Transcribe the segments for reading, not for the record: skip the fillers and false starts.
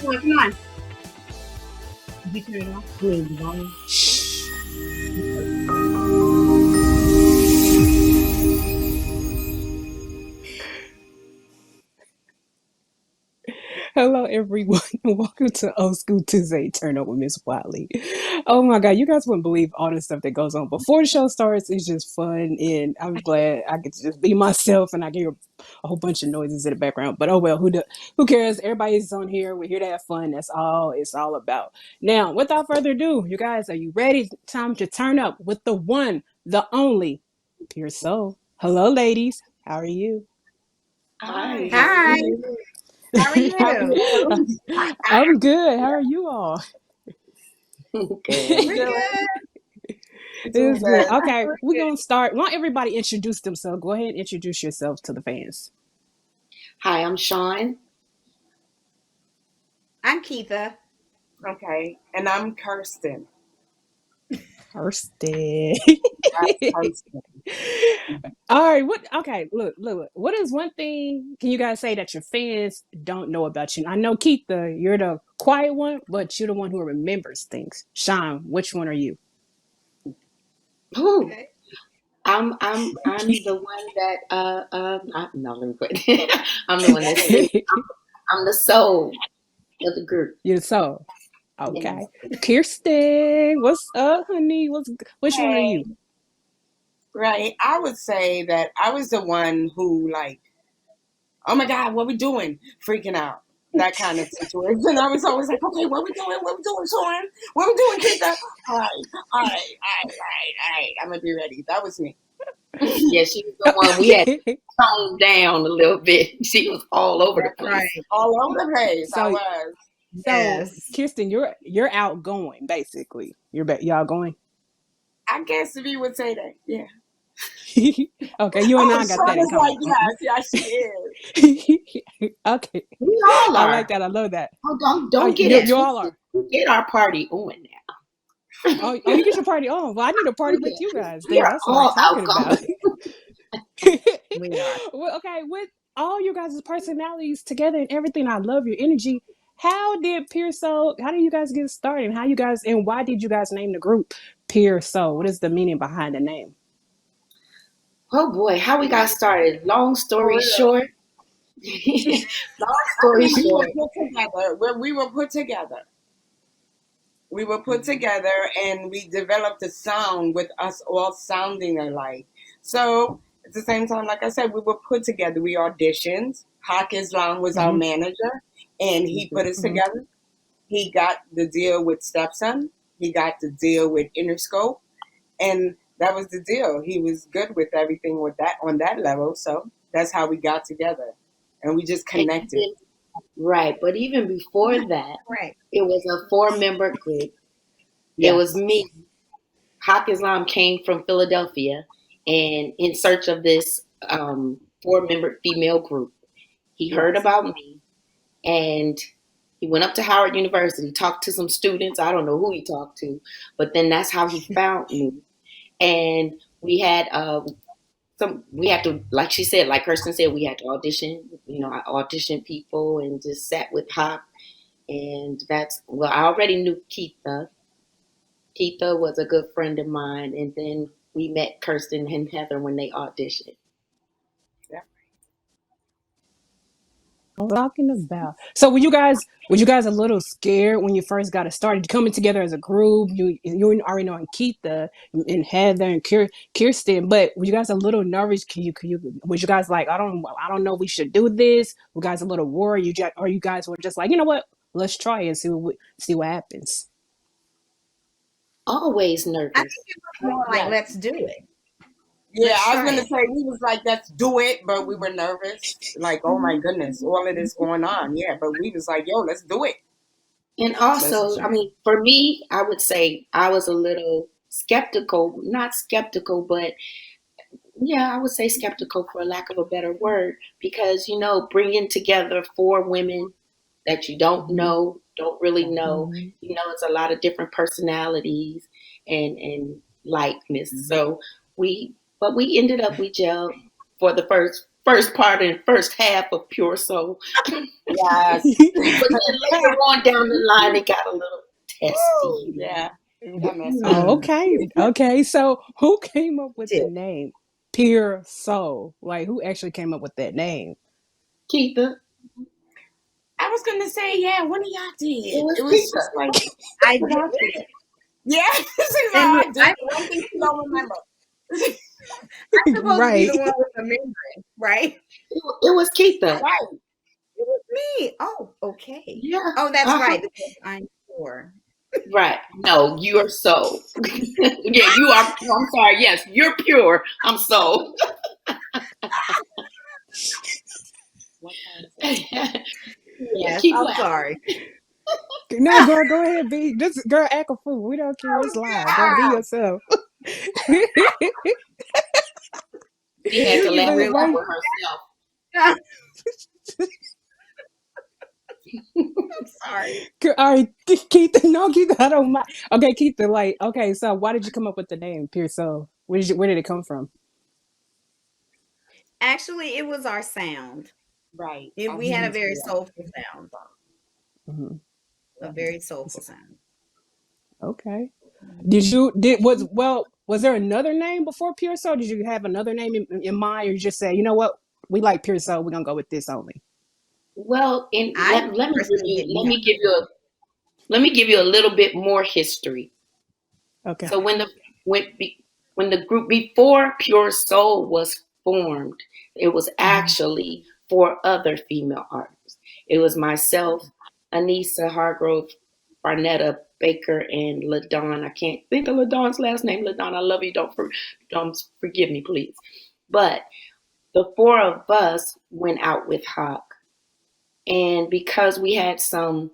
Come on. Did you turn it off? Wait, the volume? Hello, everyone, and welcome to Old School Tuesday Turnup with Miss Watley. Oh my God, you guys wouldn't believe all the stuff that goes on before the show starts. It's just fun, and I'm glad I get to just be myself, and I can hear a whole bunch of noises in the background. But oh well, who cares? Everybody's on here. We're here to have fun. That's all it's all about. Now, without further ado, you guys, are you ready? Time to turn up with the one, the only, Pure Soul. Hello, ladies. How are you? Hi. Hi. How are you? I'm good. How are you all? Good. We're good. It's good. Okay, we're gonna start. Why don't everybody introduce themselves? Go ahead and introduce yourselves to the fans. Hi, I'm Sean. I'm Keitha. Okay, and I'm Kirsten. Kirsten. That's Kirsten. All right. What? Okay. Look. What is one thing can you guys say that your fans don't know about you? I know Keitha, you're the quiet one, but you're the one who remembers things. Sean, which one are you? Ooh, Okay. I'm the one that no, let me quit. I'm the one that sings. I'm the soul of the group. You're so Yes. okay. Kirsten, what's up, honey? Which one are Hey, you? right. I would say that I was the one who, like, oh my God, what we doing? Freaking out. That kind of situation. I was always like, okay, what we doing? What we doing, Sean? What we doing, Keitha? All right, all right, all right, all right. I'm going to be ready. That was me. Yeah, she was the one we had toned down a little bit. She was all over the place. Right. All over the place. I So was. So, Yes. Kirsten, you're outgoing, basically. Y'all going? I guess if you would say that, yeah. Okay, you and Oh, I got Sean that in is like, common. yes, she is. Okay, We all I are. like that. I love that. Oh, Oh, don't get it you all twisted. are. We get our party on now. Oh, you get your party on. Well, I need a party with you guys. We Then are that's what I'm all talking about. outgoing. We are. Well, okay, with all you guys' personalities together and everything, I love your energy. How did Pure Soul? How did you guys get started? How you guys and why did you guys name the group Pure Soul? What is the meaning behind the name? Oh boy, how we got started. Long For story real. short. Long story We were short. put together. We were put together. We were put together and we developed a sound with us all sounding alike. So at the same time, like I said, we were put together. We auditioned. Hawk Islam was our Mm-hmm. manager and he put us Mm-hmm. together. He got the deal with Stepson. He got the deal with Interscope. And that was the deal. He was good with everything with that on that level. So that's how we got together. And we just And connected. even, right, but even before that, Right. it was a 4-member group. It was Yes. me. Hawk Islam came from Philadelphia and in search of this 4-member female group. He heard Yes. about me and he went up to Howard University, talked to some students. I don't know who he talked to, but then that's how he found me. And we had we had to, like she said, like Kirsten said, we had to audition. I auditioned people and just sat with Hop. And I already knew Keitha. Keitha was a good friend of mine. And then we met Kirsten and Heather when they auditioned. Yeah. Talking about. So were you guys a little scared when you first got it started coming together as a group? You already knowing Keitha and Heather and Kirsten, but were you guys a little nervous? Was you guys like I don't know we should do this? Were you guys a little worried? Or you guys were just like you know what? Let's try it and see what happens. Always I nervous. think it was more like, Right. let's do it. Yeah, Let's I was try gonna it. say we was like, let's do it, but we were nervous. Like, oh my goodness, all of this going on. Yeah, but we was like, yo, let's do it. And Let's also, I mean, for me, I would say I was a little skeptical, not skeptical, but yeah, I would say skeptical for lack of a better word, because, bringing together 4 women that you don't Mm-hmm. know, don't really know, Mm-hmm. it's a lot of different personalities and likeness. So but we ended up, we gelled for the first part and first half of Pure Soul. Yes. But then later on down the line, it got a little Woo, testy. yeah. That messed me Oh, up. okay. Okay. So who came up with the Did. name Pure Soul? Like who actually came up with that name? Keitha, I was gonna say, yeah, one of y'all it did. was It was just Keitha. like, I drafted it. yeah, she's like, And I did. I'm The one thing she don't remember. supposed to be Right. the one with the memory, right? It was Keitha. Right. It was me. Oh, okay. Yeah. Oh, that's Uh-huh. right. Because I'm poor. Right. No, you're so. Yeah, you are. I'm sorry. Yes, you're pure. I'm so. What kind of Yeah, Yes, keep I'm laughing. sorry. No, girl, go ahead, be just girl, act a fool. We don't care. It's live. Girl, be yeah. yourself. She had to You laugh it really out Why? with herself. I'm sorry. All right, Keith. No, Keith. I don't mind. Okay, Keith. Like, okay. So, why did you come up with the name Pure Soul? Where did it come from? Actually, it was our sound. Right. We had a very Yeah. soulful sound. Hmm. A very soulful sound. Okay. Was there another name before Pure Soul? Did you have another name in mind, or you just say, you know what, we like Pure Soul, we're gonna go with this only? Well, and I let me give personally you didn't let have. me give you a let me give you a little bit more history. Okay. So when the group before Pure Soul was formed, it was Mhm. actually four other female artists. It was myself, Anissa Hargrove, Barnetta Baker, and LaDon. I can't think of LaDon's last name. LaDon, I love you. Don't forgive me, please. But the four of us went out with Hawk, and because we had some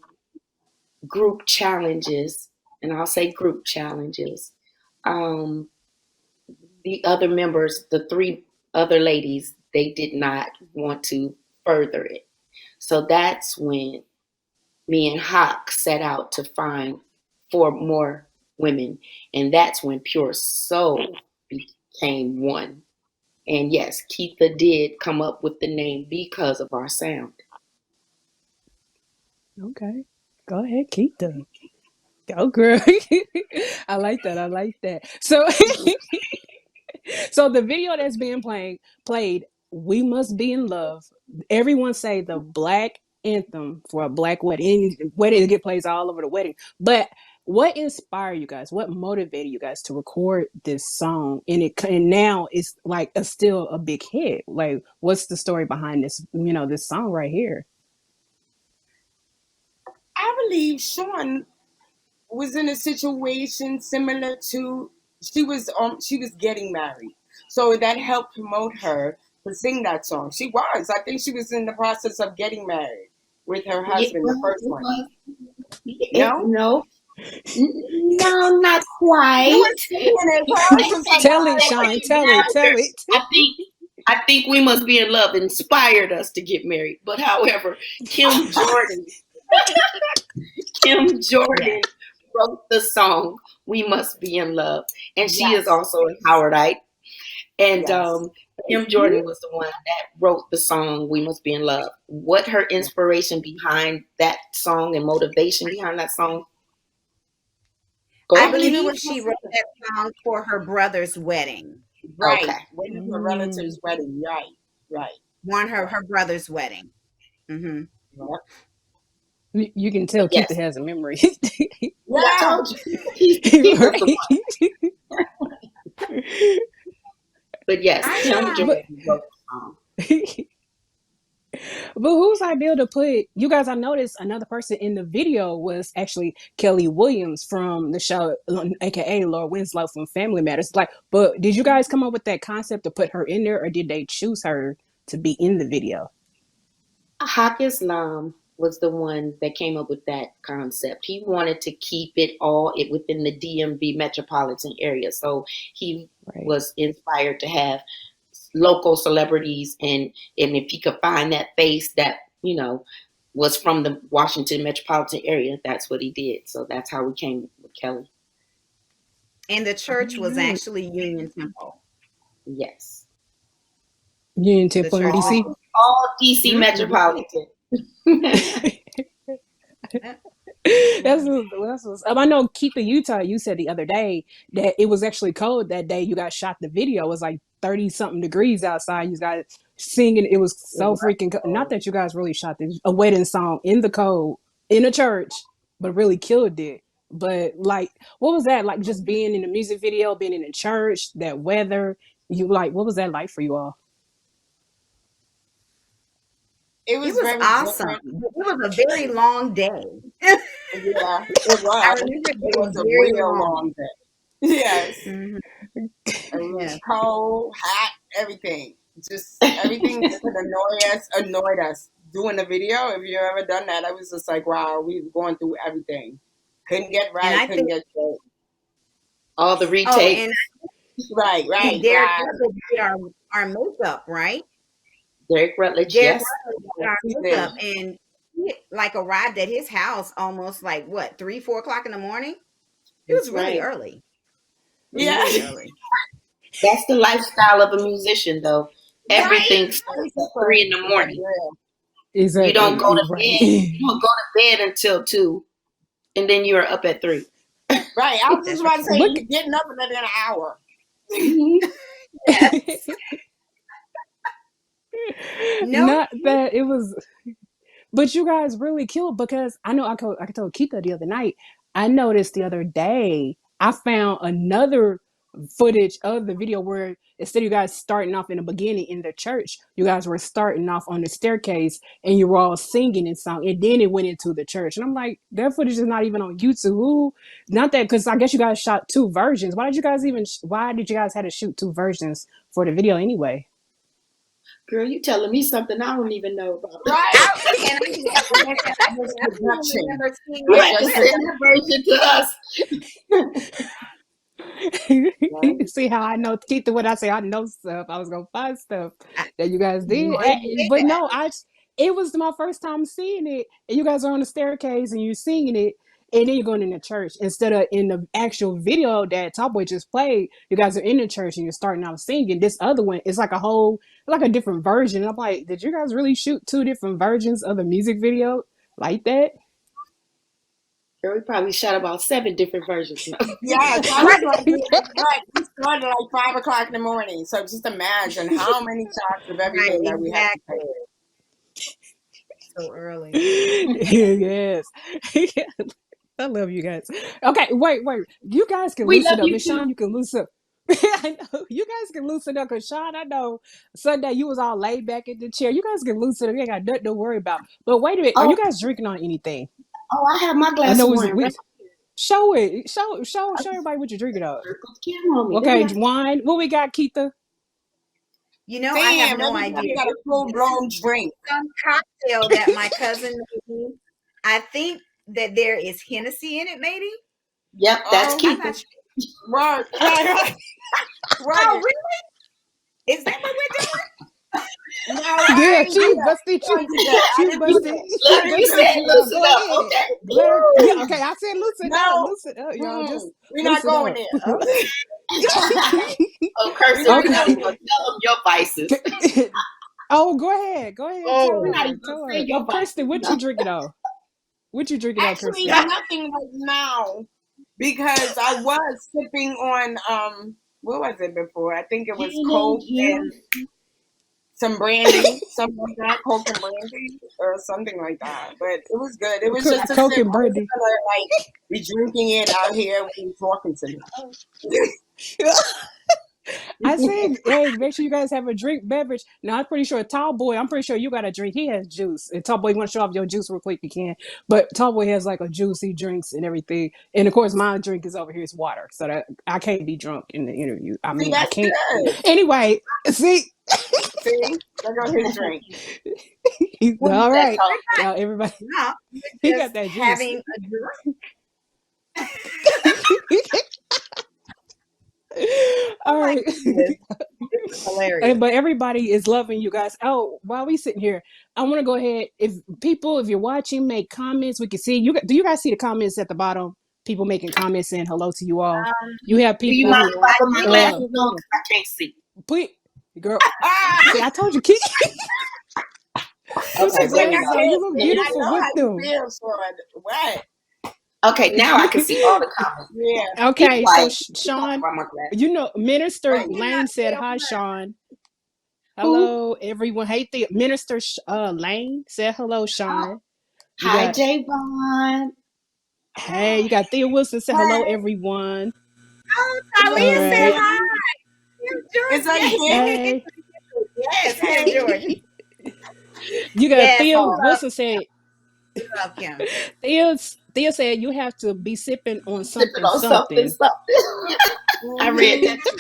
group challenges, and I'll say group challenges. Um, the other members, the three other ladies, they did not want to further it. So that's when me and Hawk set out to find four more women. And that's when Pure Soul became one. And yes, Keitha did come up with the name because of our sound. Okay. Go ahead, Keith. Go, girl. I like that. I like that. So, so the video that's being played, "We Must Be in Love." Everyone say the black anthem for a black wedding. Wedding get plays all over the wedding. But what inspired you guys? What motivated you guys to record this song? And now it's like still a big hit. Like, what's the story behind this? This song right here. I believe Sean was in a situation similar to she was getting married. So that helped promote her to sing that song. She was. I think she was in the process of getting married with her Yeah, husband, the well, first one. No? no, no, not You were quite. singing it, so I was Next just like, Tell it, next Sean. thing Tell it. Tell after, it. I think I think We Must Be in Love inspired us to get married. But however, Kim Jordan, Kim Yes. Jordan wrote the song We Must Be in Love. And she is yes, also a Howardite. And yes. Kim Jordan was the one that wrote the song We Must Be in Love. What her inspiration behind that song and motivation behind that song? Go I ahead. believe it was she wrote that song for her brother's wedding. Okay. Right. Went to a Mm. relative's wedding. Right. Right. Her brother's wedding. Hmm. Right. You can tell But Keith yes, has a memory. see, I Yeah. told you. He was the one. Right. But yes, I Kim tried. But Jordan wrote the song. but whose idea to put you guys? I noticed another person in the video was actually Kelly Williams from the show, aka Laura Winslow from Family Matters. Like, but did you guys come up with that concept to put her in there, or did they choose her to be in the video? Haq Islam was the one that came up with that concept. He wanted to keep it all within the DMV metropolitan area. So he Right. was inspired to have local celebrities, and if he could find that face that, was from the Washington metropolitan area, that's what he did. So that's how we came with Kelly. And the church was Right. actually Union Temple. Yes. You in 10 The point church DC? was all DC Mm-mm. metropolitan. I know Keitha, Utah, you said the other day that it was actually cold that day you guys shot the video. It was like 30 something degrees outside. You guys singing. It was It so was freaking not cold. that you guys really shot a wedding song in the cold in a church, but really killed it. But like, what was that like? Just being in the music video, being in the church, that weather. You like, what was that like for you all? It It was was very awesome. different. It was a very long day. Yeah, it I was. remember it It was being a very real long. long day. Yes. Hmm. It was Yes. cold, hot, everything. Just everything that could annoyed us. Doing the video, if you ever done that, I was just like, wow, we were going through everything. Couldn't get And right, I couldn't think, get straight. All the oh, and retakes. Right, I think right, Derek right. Rutledge did our makeup, right? Derek Rutledge, Derek yes. Rutledge did Yes, our he makeup, did. and he like arrived at his house almost like what 3, 4 o'clock in the morning. It was That's really right. early, Yeah. really early. That's the lifestyle of a musician, though. Right. Everything starts at 3 in the morning. You don't Exactly. go to bed. Right. You don't go to bed until 2, and then you are up at 3. Right. I was just That's about to say, Look. you getting up in an hour. yes. No. Not that it was. But you guys really killed because I know I told Keitha the other night. I noticed the other day I found another footage of the video where instead of you guys starting off in the beginning in the church, you guys were starting off on the staircase and you were all singing and song, and then it went into the church. And I'm like, that footage is not even on YouTube. Who? Not that because I guess you guys shot two versions. Why did you guys have to shoot two versions for the video anyway? Girl, you telling me something I don't even know about. Right. And like I said, That was I don't even production. remember seeing You that had to clip. send that version to us. Right? See how I know Keitha when I say I know stuff, I was gonna find stuff I, that you guys you did. already did But that. no, it was my first time seeing it, and you guys are on the staircase and you're singing it, and then you're going in the church instead of in the actual video that Top Boy just played. You guys are in the church and you're starting out singing. This other one is like a different version. I'm like, did you guys really shoot two different versions of the music video like that? Girl, we probably shot about 7 different versions. Yes, I Right. was like, right. We started like 5 o'clock in the morning. So just imagine how many shots of Right. everything that we had to Exactly. take. So early. Yes. I love you guys. Okay, wait. You guys can We love loosen up. you Miss Sean, too. you can loosen up. I know. You guys can loosen up because Sean, I know Sunday you was all laid back in the chair. You guys can loosen up. You ain't got nothing to worry about. But wait a minute, are Oh, you guys drinking on anything? I have my I glass of know wine we right show it. Show here. everybody what you're drinking on. Circle the camera on me. Let me Okay, have wine. What we got, Keitha? You know, I have Damn, no everybody idea. got a full This is blown drink. some cocktail that my cousin made me. I think that there is Hennessy in it, maybe. Yep, that's Oh, I'm Keith. not sure. right. Oh, Right. really? Is that what we're doing? No, I Yeah, ain't do she that. busted I you. ain't do that. I She didn't do busted. that. She Look, I you didn't do busted said that. you out. loosen Go up. ahead. Okay. Glad. Yeah. Woo! Okay. I said No. loosen up, y'all. Just We're not loosen going up. there. Okay. Oh, We're Kirsten, not we're not going even Okay. going there. to tell them your vices. Oh, go ahead. Go ahead. We're not even going to Tell say her. your Kirsten, vices. what No. you drinking on? What you drinking on, Actually, Kirsten? nothing right now because I was sipping on what was it before? I think it was Gin and Coke and juice. some brandy, something like that, Coke and brandy or something like that. But it was good. It was just a Coke sip. and I was brandy. gonna like be drinking it out here when you're talking to me. I said, hey, make sure you guys have a drink beverage. Now, I'm pretty sure Tall Boy, I'm pretty sure you got a drink. He has juice. And Tall Boy, you want to show off your juice real quick? You can. But Tall Boy has like a juice he drinks and everything. And of course, my drink is over here is water. So that I can't be drunk in the interview. I See, mean, I that's can't. good. Anyway, see, See, there go his drink. What is all that right. called? Now, everybody, No, he we're got just that juice. having a drink. All Oh my right. goodness, this is hilarious. But everybody is loving you guys. Oh, while we sitting here, I want to go ahead. If you're watching, make comments. We can see you. Do you guys see the comments at the bottom? People making comments saying hello to you all. Um, You have Do you people mind who if I I put my did glasses actually on? see it. Because I can't see. please. Girl, see, I told you, Kiki. Okay, She's like, wait a I Yes, minute. you can't look see it. I beautiful know with how you them. feel, Sean. What? Okay, now I can see all the comments. Yeah. Be Okay, so quiet. Keep talking Sean, about my class. you know, Minister Right. Lane said hi, Sean. Who? Hello, everyone. Hey, Minister Lane said hello, Oh, Sean. You hi, got, Javon. hey, you got Thea Wilson said hello, Hey. everyone. Oh, Is that All Talia said right. hi. him? Kim George. Is that Yes. him? Hey, Yes, Kim Hey. George. you got Yes, Thea we love Wilson said, Kim. Thea said you have to be sipping on Sipping something, on something, something. something. I read Mm-hmm. that too.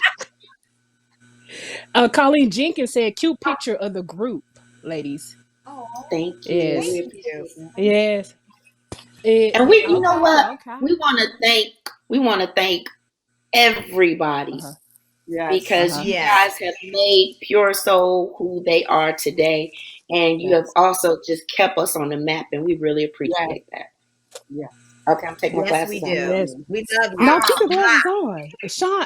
Colleen Jenkins said, cute picture of the group, ladies. Oh, Thank you. thank Yes, We you. appreciate that. yes. And we, you know Okay, what? okay. We want to thank. We want to thank everybody Uh-huh, Yes. because uh-huh. you Yes. guys have made Pure Soul who they are today, and you have Yes. also just kept us on the map, and we really Yes. appreciate that. Yes. Okay, I'm taking my Yes, we glasses off. do. Yes. We love you. No, keep your glasses on. Sean,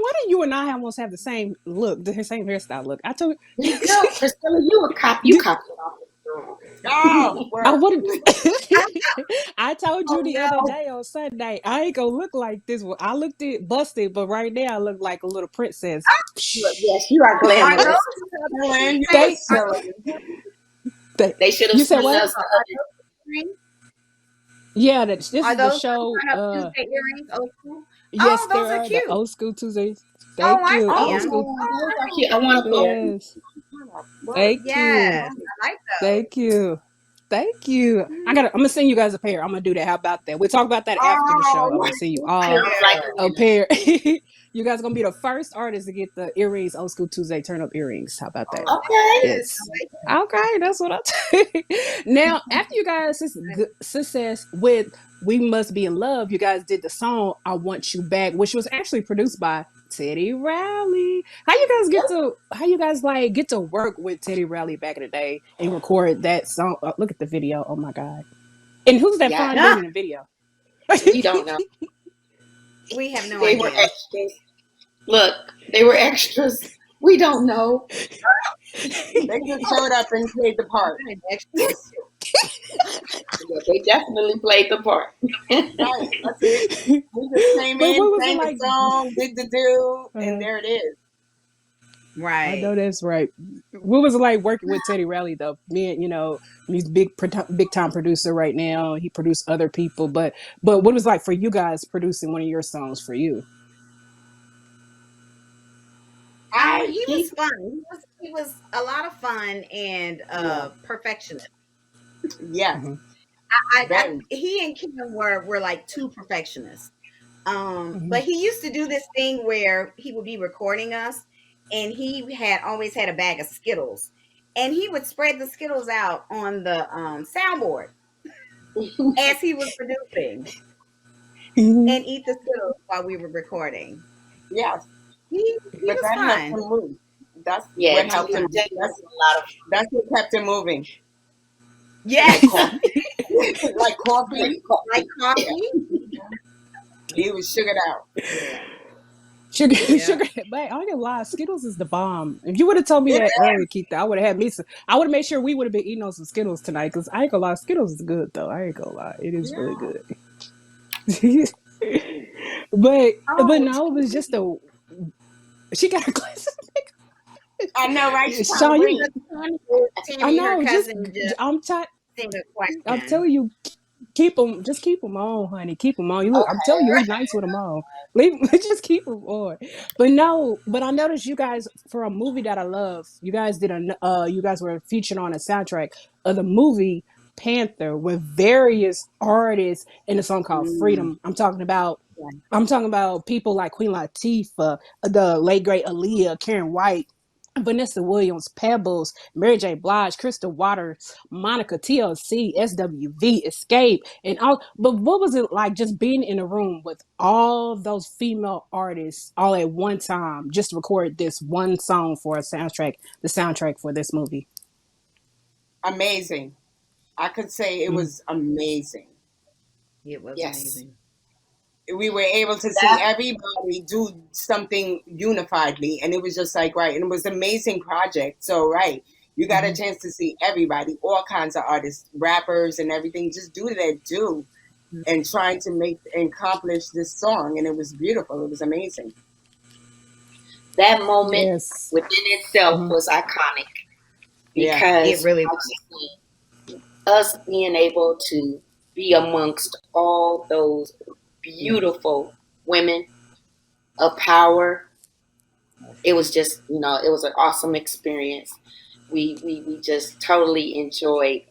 why do you and I almost have the same look, the same hairstyle look? I told We do, Priscilla. You a cop? You did, copied it off the Oh, girl. I word. would I told you Oh the other no. day on Sunday, I ain't gonna look like this one. I looked it busted, but right now I look like a little princess. Look, yes, you are Are glamorous. those Ellen, you were Thank, are silly. thank They should have you said seen what? us the other. earrings? Yeah, this Are is the those show. Turnup Tuesday earrings? Old school? Yes, Oh, there those are are the cute. old school Tuesdays. Oh, Thank I you. see Old them. school. Oh, those are Oh, cute. I want a pair. Yes. Word. Thank yes, you. I like those. Thank you. Thank you. I'm gonna send you guys a pair. I'm gonna do that. How about that? We'll talk about that after the show. I'm Oh, gonna send you all Sounds like a Cute. a winner. pair. You guys gonna be the first artist to get the earrings, old school Tuesday turn up earrings. How about that? Oh, Okay. yes, Yes. I like that. Okay, that's what I Now, after you guys' success with We Must Be in Love, you guys did the song I Want You Back, which was actually produced by Teddy Riley. How you guys like get to work with Teddy Riley back in the day and record that song? Look at the video. Oh my god. And who's that Yeah, fine dude Ah, in the video? we don't know. we have no They were idea. extras. Look, they were extras. We don't know. they just showed up and played the part. Kind of extras. Yeah, they definitely played the part. Right. That's it. We just came But in, what was it sang the like? song, did the do, and Uh, there it is. I know Right. that's right. What was it like working with Teddy Riley though? Me, he's big time producer right now. He produced other people, but what was it like for you guys producing one of your songs for you? He was He, fun. He was a lot of fun and Yeah. perfectionist. Yes. Hmm. Very. He and Kim were like two perfectionists. Hmm. But he used to do this thing where he would be recording us, and he had always had a bag of Skittles, and he would spread the Skittles out on the soundboard as he was producing, Hmm. and eat the Skittles while we were recording. Yes. He But was that helped him fun. move. That's yeah, what helped he him. was definitely That's a lot of that's what kept him moving. Like Yes, coffee. Like like coffee. like yeah. coffee. He was sugared out. Yeah, Sugar, yeah. sugar. But I ain't gonna lie, Skittles is the bomb. If you would have told me It that earlier, Keith, I would have had me some. I would have made sure we would have been eating on some Skittles tonight. Because I ain't gonna lie, Skittles is good though. I ain't gonna lie, it is really yeah. good. but Oh, no, it was just a. She got her glasses. I know, right? She trying to Sean, bring you. it. I Tammy and her know. cousin just I'm tired. sent a I'm question. telling you, keep them. Just keep them on, honey. Keep them on. You look. I'm telling you, Okay. look nice with them on. Leave. Just keep them on. But no. But I noticed you guys for a movie that I love. You guys did a. You guys were featured on a soundtrack of the movie Panther with various artists in a song called Mm, Freedom. I'm talking about. yeah. I'm talking about people like Queen Latifah, the late great Aaliyah, Karen White, Vanessa Williams, Pebbles, Mary J. Blige, Crystal Waters, Monica, TLC, SWV, Escape, and all. But what was it like just being in a room with all those female artists all at one time, just record this one song for a soundtrack, the soundtrack for this movie? Amazing. I could say it Mm. was amazing. It was Yes. amazing. we were able to see everybody do something unifiedly, and it was just like right, and it was an amazing project. So right, you got a chance to see everybody, all kinds of artists, rappers, and everything, just do their due and trying to make and accomplish this song, and it was beautiful. It was amazing. That moment Yes. within itself Mhm. was iconic Yeah, It because really us being able to be amongst all those beautiful women of power, it was just, it was an awesome experience. We just totally enjoyed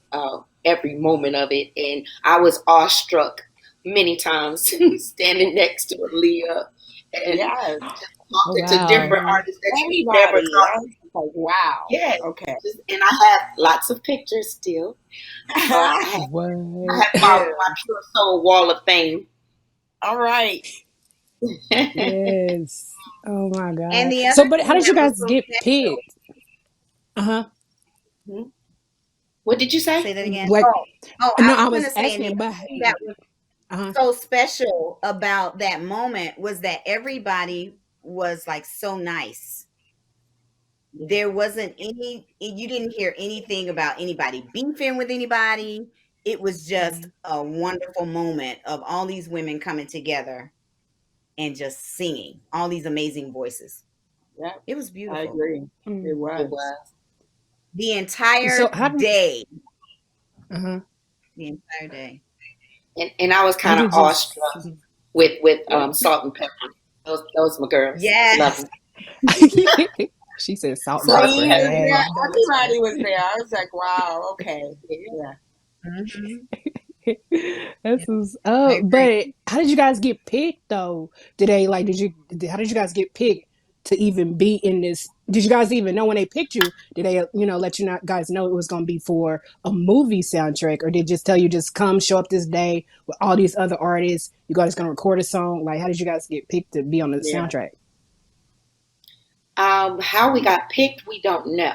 every moment of it, and I was awestruck many times standing next to Aaliyah and yes, just Oh talking to wow. different Mhm. artists that you never everybody. I talked was just like, wow, to. Yeah, okay. and I have lots of pictures still. I What? have Yeah. my Pure Soul Wall of Fame. All right. Yes. Oh my And God. the So, other but how thing did you that was guys so get special, picked? Uh huh. Hmm? What did you say say? that again. Like, Oh, no, I I was going was to say, and asking the about. other thing that was Uh so special about that moment was that everybody was like so nice. Yeah, There wasn't you didn't hear anything about anybody beefing with anybody. It was just a wonderful moment of all these women coming together and just singing all these amazing voices. yeah, It was I beautiful. agree. huh. It It was. was. The So entire how? day. Uh huh. The entire day. And I was You kind of could just. awestruck with Yeah. Salt and Pepper. Those my girls. Love Yes. them. She said salt and Salt and pepper. Queen was Pepper. Hey, there. I know that's right. Everybody was there. I was like, wow, okay. Yeah. Yeah. Mhm. This Yeah, is I agree. but how did you guys get picked though? Did they like how did you guys get picked to even be in this? Did you guys even know when they picked you? Did they let you not guys know it was gonna be for a movie soundtrack, or did just tell you just come show up this day with all these other artists? You guys gonna record a song? Like how did you guys get picked to be on the Yeah. soundtrack? How we got picked, we don't know.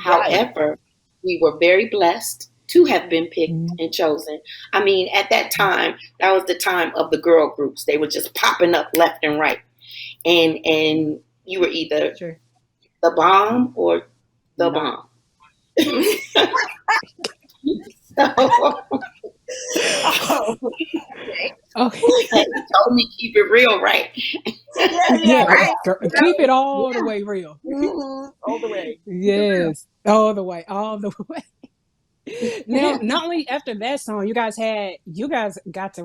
Right. However, we were very blessed to have been picked Mm-hmm. and chosen. I mean, at that time, that was the time of the girl groups. They were just popping up left and right, and you were either Sure. the bomb or the Not. bomb. So Oh, Okay. he told me keep it real, right? yeah, yeah, Yeah, Right. yeah. keep it Yeah. all the way real. All the way. Keep it real. Yes, all the way. Now, not only after that song, you guys got to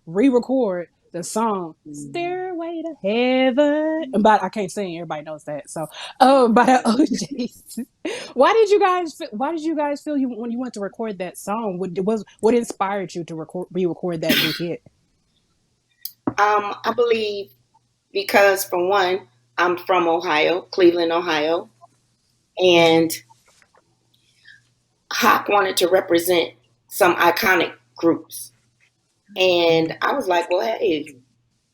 re-record the song Mhm. "Stairway to Heaven," but I can't sing. Everybody knows that. So, by the OJs. Why did you guys feel you when you went to record that song? What inspired you to re-record that big hit? I believe because for one, I'm from Ohio, Cleveland, Ohio, Mm-hmm. and Hawk wanted to represent some iconic groups. And I was like, well, hey,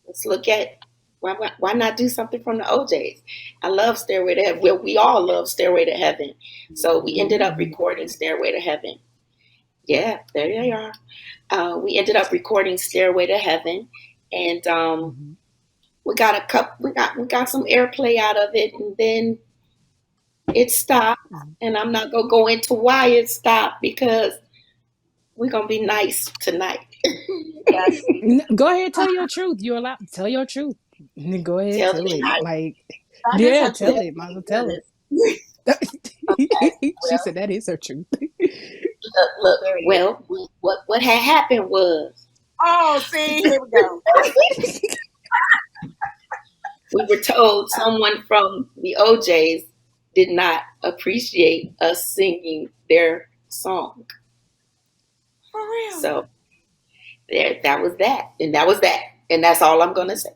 let's look at why not do something from the OJs? I love Stairway to Heaven. Well, we all love Stairway to Heaven. So we ended up Mm-hmm. recording Stairway to Heaven. Yeah, there they are. We ended up recording Stairway to Heaven, and Mm-hmm. we got a cup. We got some airplay out of it, and then it stopped. And I'm not gonna go into why it stopped because we're gonna be nice tonight. Yes. Go ahead, tell your truth. You're allowed to tell your truth. Go ahead, Tell tell me it. nice. Like, That is yeah, her tell truth. it. Might as well That tell it. is. Okay. She Well, said that is her truth. look. Period. Well, what had happened was Oh, see, here we go. we were told someone from the OJs did not appreciate us singing their song. For real. So there, that was that, and that was that, and that's all I'm gonna say.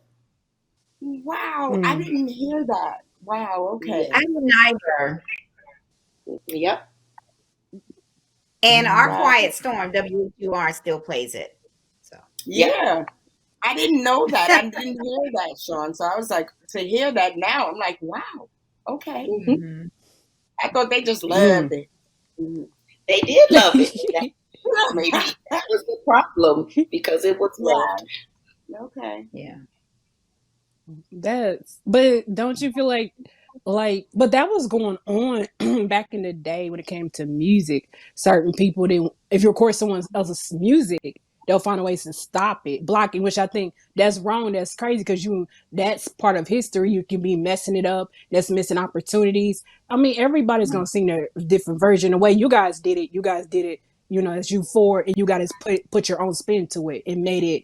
Wow, I Mm. didn't hear that. Wow, Yeah. I okay. didn't either. Yep. And our Mm. Wow. Quiet Storm, WHUR, still plays it. So Yep. Yeah. I didn't know that. I didn't hear that, Sean. So I was like, to hear that now, I'm like, wow, okay. Hmm. mhm. I thought they just Mm. loved it. Mhm. They did love it. Maybe that was the problem because it was Yeah, loved. Okay. Yeah. But don't you feel but that was going on back in the day when it came to music. Certain people didn't, if you record someone else's music, they'll find a ways to stop it, block it, which I think that's wrong. That's crazy because that's part of history. You can be messing it up. That's missing opportunities. I mean, everybody's gonna sing their different version. The way you guys did it, as you four, and you guys put your own spin to it and made it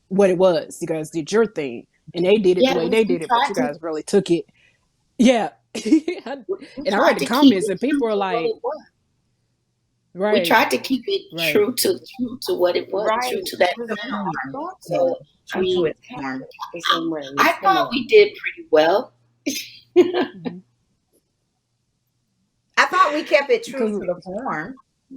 what it was. You guys did your thing, and they did it the Yeah, way they we did it, but tried you to guys really took it. Yeah. we And I read tried the to keep comments it and true people are to what like, it was. We right, tried to keep it right. true to what it was, Right. true to that I sound. Form. thought Yeah. so. True to We its form. The same way. I thought we did pretty well. Mhm. I thought we kept it true Because to the form.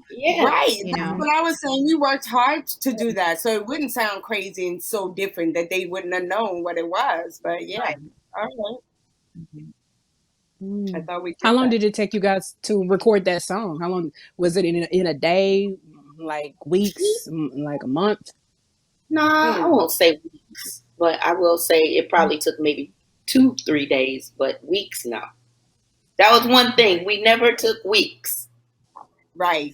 Yeah. Right. You That's know. what I was saying. We worked hard to do that. So it wouldn't sound crazy and so different that they wouldn't have known what it was. But yeah. Right. All right. I thought we how did long that. did it take you guys to record that song? How long was it in a day, like weeks, like a month? Nah, I Hmm. won't say weeks, but I will say it probably took maybe 2-3 days, but weeks, no. That was one thing. We never took weeks. Right.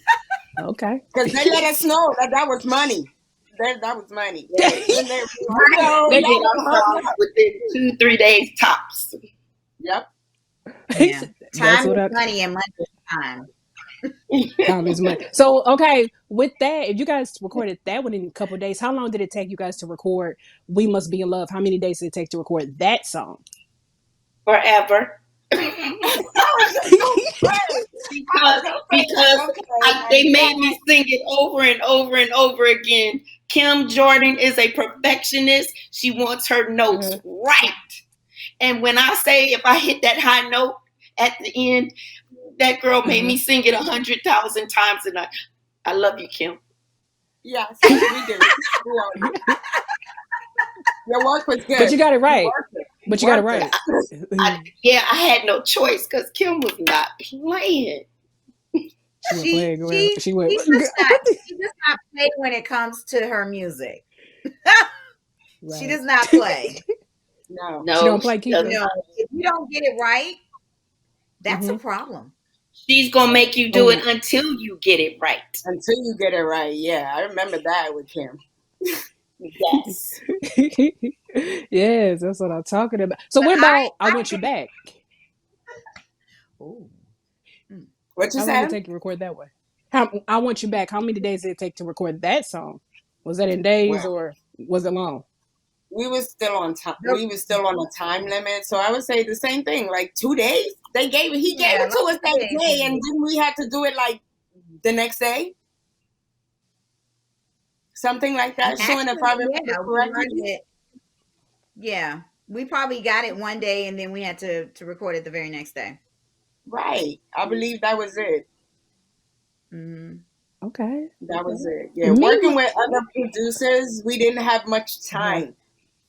Okay. Because they let us know that was money. That was money. Right. Then they were like, Right. no, We y'all did gonna our hurry songs up. within 2-3 days tops. Yep. Yeah. That's Time what is I money and money is time. time is money. So okay, with that, if you guys recorded that one in a couple of days, how long did it take you guys to record "We Must Be in Love"? How many days did it take to record that song? Forever. That was just so great. I was because gonna say, because like, okay, they like made that. me sing it over and over and over again. Kim Jordan is a perfectionist. She wants her notes Uh-huh. right. And when I say if I hit that high note at the end, that girl made Uh-huh. me sing it 100,000 times, and I love you, Kim. Yes, we do. We all do. Your work was But you good. got it You right. worked it. You But you got it worked right. I, yeah, I had no choice because Kim was not playing. She went She playing around. she She went. she does not she does not play when it comes to her music. She Right. does not play. No. She No, don't play she You does Keita. know, not. if you don't get it right, that's a Mm-hmm. problem. She's gonna make you do it Oh. until you get it right. Until you get it right. Yeah, I remember that with Kim. Yes. Yes, that's what I'm talking about. So But what about "I I Want You didn't. Back"? Ooh. Mm. What you How long did it said? take to record that one? How "I Want You Back"? How many days did it take to record that song? Was that in days Well, or was it long? we were still on time. Nope. We were still on a time limit, so I would say the same thing. Like 2 days. He gave Yeah, it to us that like day, and then we had to do it like the next day, something like that. Showing if actually, I remember yeah, we learned correctly. it. Yeah, we probably got it one day, and then we had to record it the very next day. Right. I believe that was it. Hmm. Okay. That was it. Yeah, Me, working with other producers, we didn't have much uh-huh. time.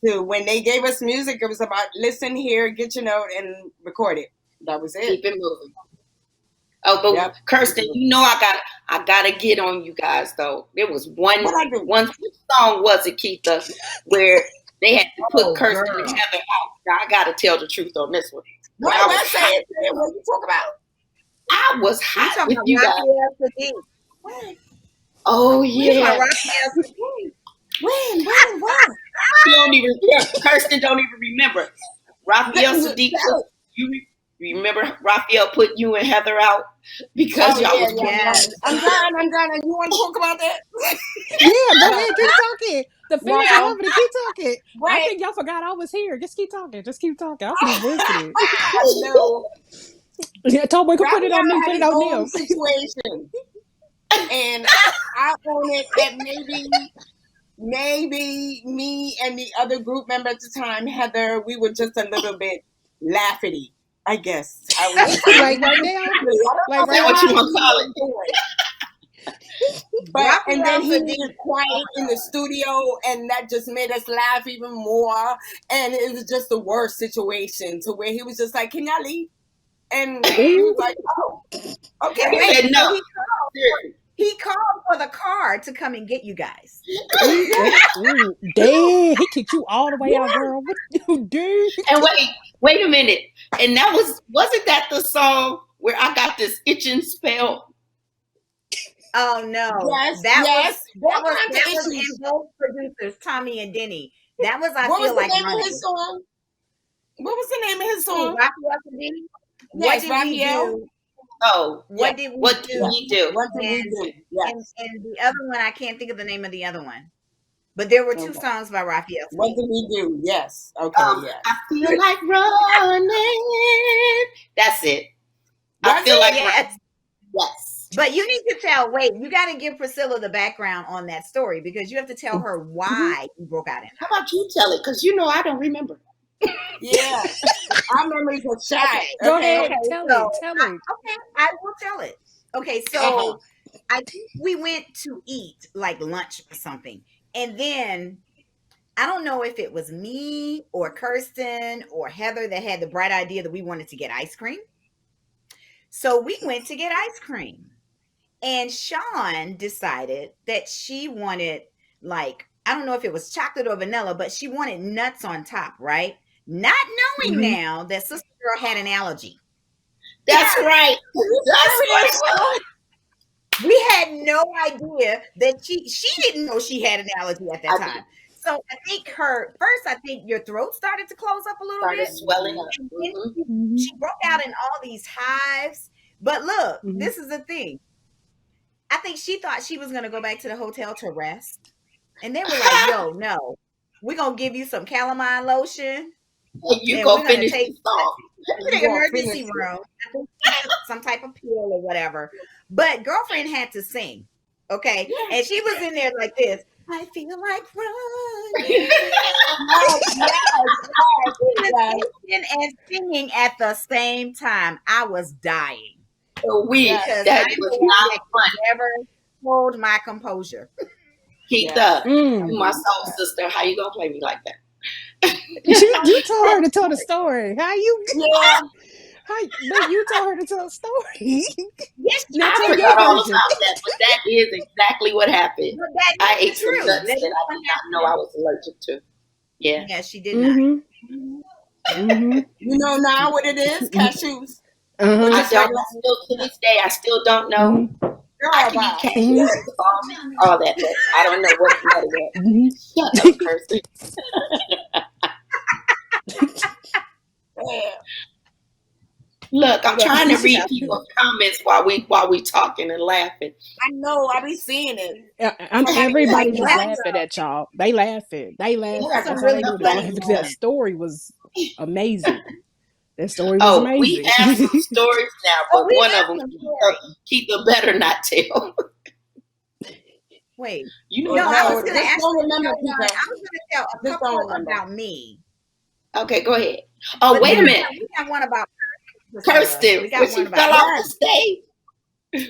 To when they gave us music, it was about listen here, get your note, and record it. That was it. Keep it moving. Oh, but Yep. Kirsten, you know I gotta get on you guys though. There was What I do? one song was it, Keitha, where they had to put Oh, Kirsten and girl. Heather out. Now, I gotta tell the truth on this one. What I am was I hot. saying? What you talk about? I was We hot talking with about you guys. Raphael Sadiq. When? Oh We talking about yeah. Raphael Sadiq. When? What? She don't even Kirsten don't even remember. Raphael Sadiq No. you remember Raphael put you and Heather out because Oh y'all yeah, was yeah. Yes. I'm done. You want to talk about that? Yeah, go No, ahead, keep talking. The fans are No. loving it. Keep talking. I Wait. think y'all forgot I was here. Just keep talking. Just keep talking. I'm just listening. No. Yeah, Tomboy, can put it on me. Raphael Put had it his on own them. situation, and I own it that maybe me and the other group member at the time, Heather, we were just a little bit laughy. I guess I would just say we Like right weren't now. silly. I don't Like know Is that right what you why now. want to we call it? weren't doing. But and then Raphael he Sadiq. was quiet in the studio, and that just made us laugh even more. And it was just the worst situation to where he was just like, "Can y'all leave?" And we was Ooh. like, "Oh, And okay." wait, Said no. and Seriously. he called for the car. car to come and get you guys. Dang, he kicked you all the way out, girl. What you do? And wait a minute. And that wasn't that the song where I got this itching spell? Oh no, Yes, that yes. was in both producers, Tommy and Denny. That was What was the like name running. of his song? What was the name of his song? Raphael and Denny. Yes, What did we Raphael. do? Oh, What did we do? What did we do? What did we do? Yes. And the other one, I can't think of the name of the other one. But there were two songs by Raphael. What did we do? Yes. Okay. Yes. I feel like running. That's it. I feel like yes. Yes. But you need to tell. Wait, you got to give Priscilla the background on that story because you have to tell her why you broke out in. How about you tell it? Because I don't remember. Yeah, I remember he was shy. Go ahead, tell it. Okay, I will tell it. Okay, so I think we went to eat like lunch or something, and then I don't know if it was me or Kirsten or Heather that had the bright idea that we wanted to get ice cream. So we went to get ice cream, and Sean decided that she wanted like, I don't know if it was chocolate or vanilla, but she wanted nuts on top, right? Not knowing now that Sister Girl had an allergy. That's right. That's right. We had no idea that she didn't know she had an allergy at that time. So I think your throat started to close up a little bit. Swelling up. She broke out in all these hives. But look, this is the thing. I think she thought she was going to go back to the hotel to rest. And they were like, yo, no, we're going to give you some calamine lotion. And you go finish the song. The emergency room. Some type of pill or whatever. But girlfriend had to sing. Okay. And she was in there like this. I feel like running. And singing at the same time. I was dying. That was not fun. Never hold my composure. Keith, my soul sister, how you gonna play me like that? You told her to tell the story. How you? Yeah. But you told her to tell the story. Yes, I forgot all about that, but that is exactly what happened. I ate some nuts that I did not know I was allergic to. Yeah. Yeah, she did not. You know now what it is? Cashews. I don't know. Still to this day, I still don't know. I can eat cashews, all that, but I don't know what's nutty at. Shut up, Kirsten. Look, I'm trying to read people's comments while we talking and laughing. I know, I be seeing it. Everybody just laughing at y'all. They laughing. That's all they do. That story was amazing. That story was amazing. We have some stories now, but one of them Keitha better not tell. Wait. I was going to tell a couple about me. Okay, go ahead. Oh, wait a minute. We got one about Kirsten. When she fell off the stage.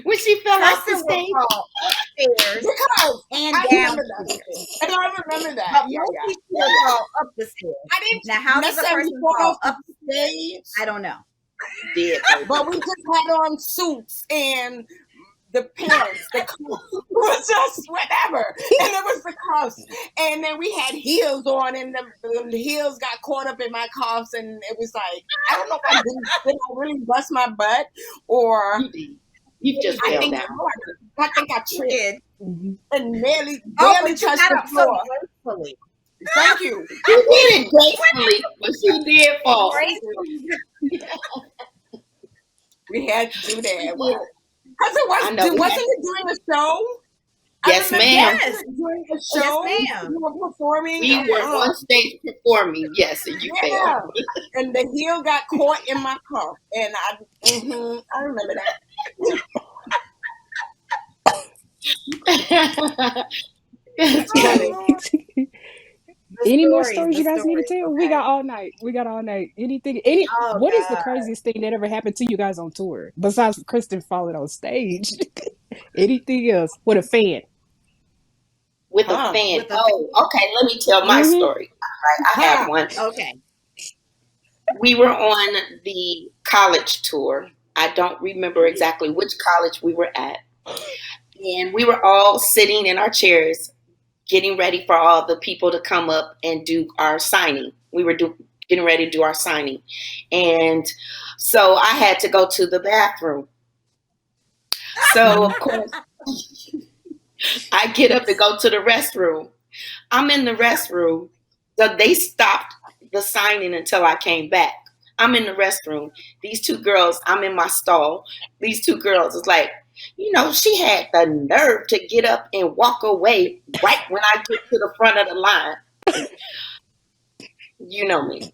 When she fell off the stage. Upstairs and down. And I remember that. But most people fall up the stairs. I didn't. Now, how does a person fall up the stage? I don't know. But we just had on suits and the pants, the cuffs was just whatever. And it was the cuffs. And then we had heels on and the heels got caught up in my cuffs. And it was like, I don't know if did I really bust my butt or... You just fell down. I think I tripped and barely touched the floor. So thank you. You did it gracefully, but she did fall. We had to do that. Because wasn't it during a show? Yes, ma'am. Yes. During a show, yes, ma'am. You were performing. We were on stage performing, yes, and you failed. And the heel got caught in my cuff, and I remember that. Any more stories you guys need to tell? We got all night. Anything? What is the craziest thing that ever happened to you guys on tour besides Kristen falling on stage? Anything else with a fan? With a fan. Okay. Let me tell my story. I have one. Okay. We were on the college tour. I don't remember exactly which college we were at. And we were all sitting in our chairs, getting ready for all the people to come up and do our signing. We were getting ready to do our signing. And so I had to go to the bathroom. So, of course, I get up and go to the restroom. I'm in the restroom. So they stopped the signing until I came back. I'm in the restroom. These two girls, I'm in my stall. These two girls is like, she had the nerve to get up and walk away right when I get to the front of the line. You know me.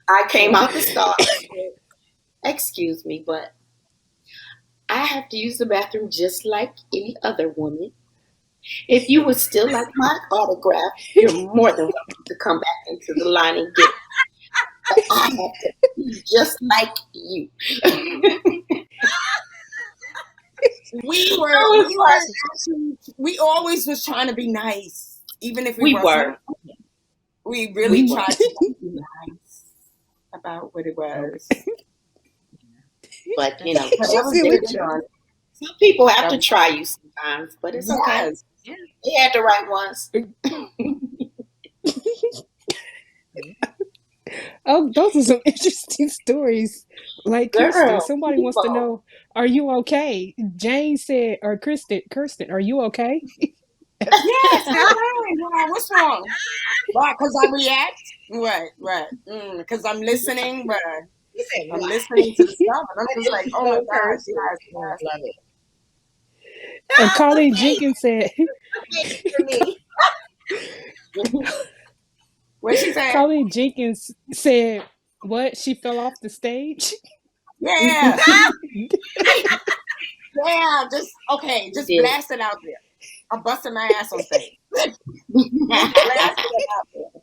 I came out the stall and said, excuse me, but I have to use the bathroom just like any other woman. If you would still like my autograph, you're more than welcome to come back into the line and get it. But I have to be just like you. We always was trying to be nice, even if We wasn't. were. We really tried to be nice about what it was. But some people have to try you sometimes, but it's okay. Yeah. They had the right ones. Oh, those are some interesting stories. Like Kristen, Girl, somebody wants to people. know, are you okay? Jane said, or Kirsten, are you okay? Yes, I'm fine. Why? What's wrong? Why? Because I react? Right. Because I'm listening, but You said I'm what? listening to the stuff, and I'm just like, oh my So gosh, personal. yes. Love it. And Oh, the Colleen face. Jenkins said, The face for me. What she said? Colleen Jenkins said, what? She fell off the stage? Yeah. Yeah, just blast it out there. I'm busting my ass on stage. Blast it out there.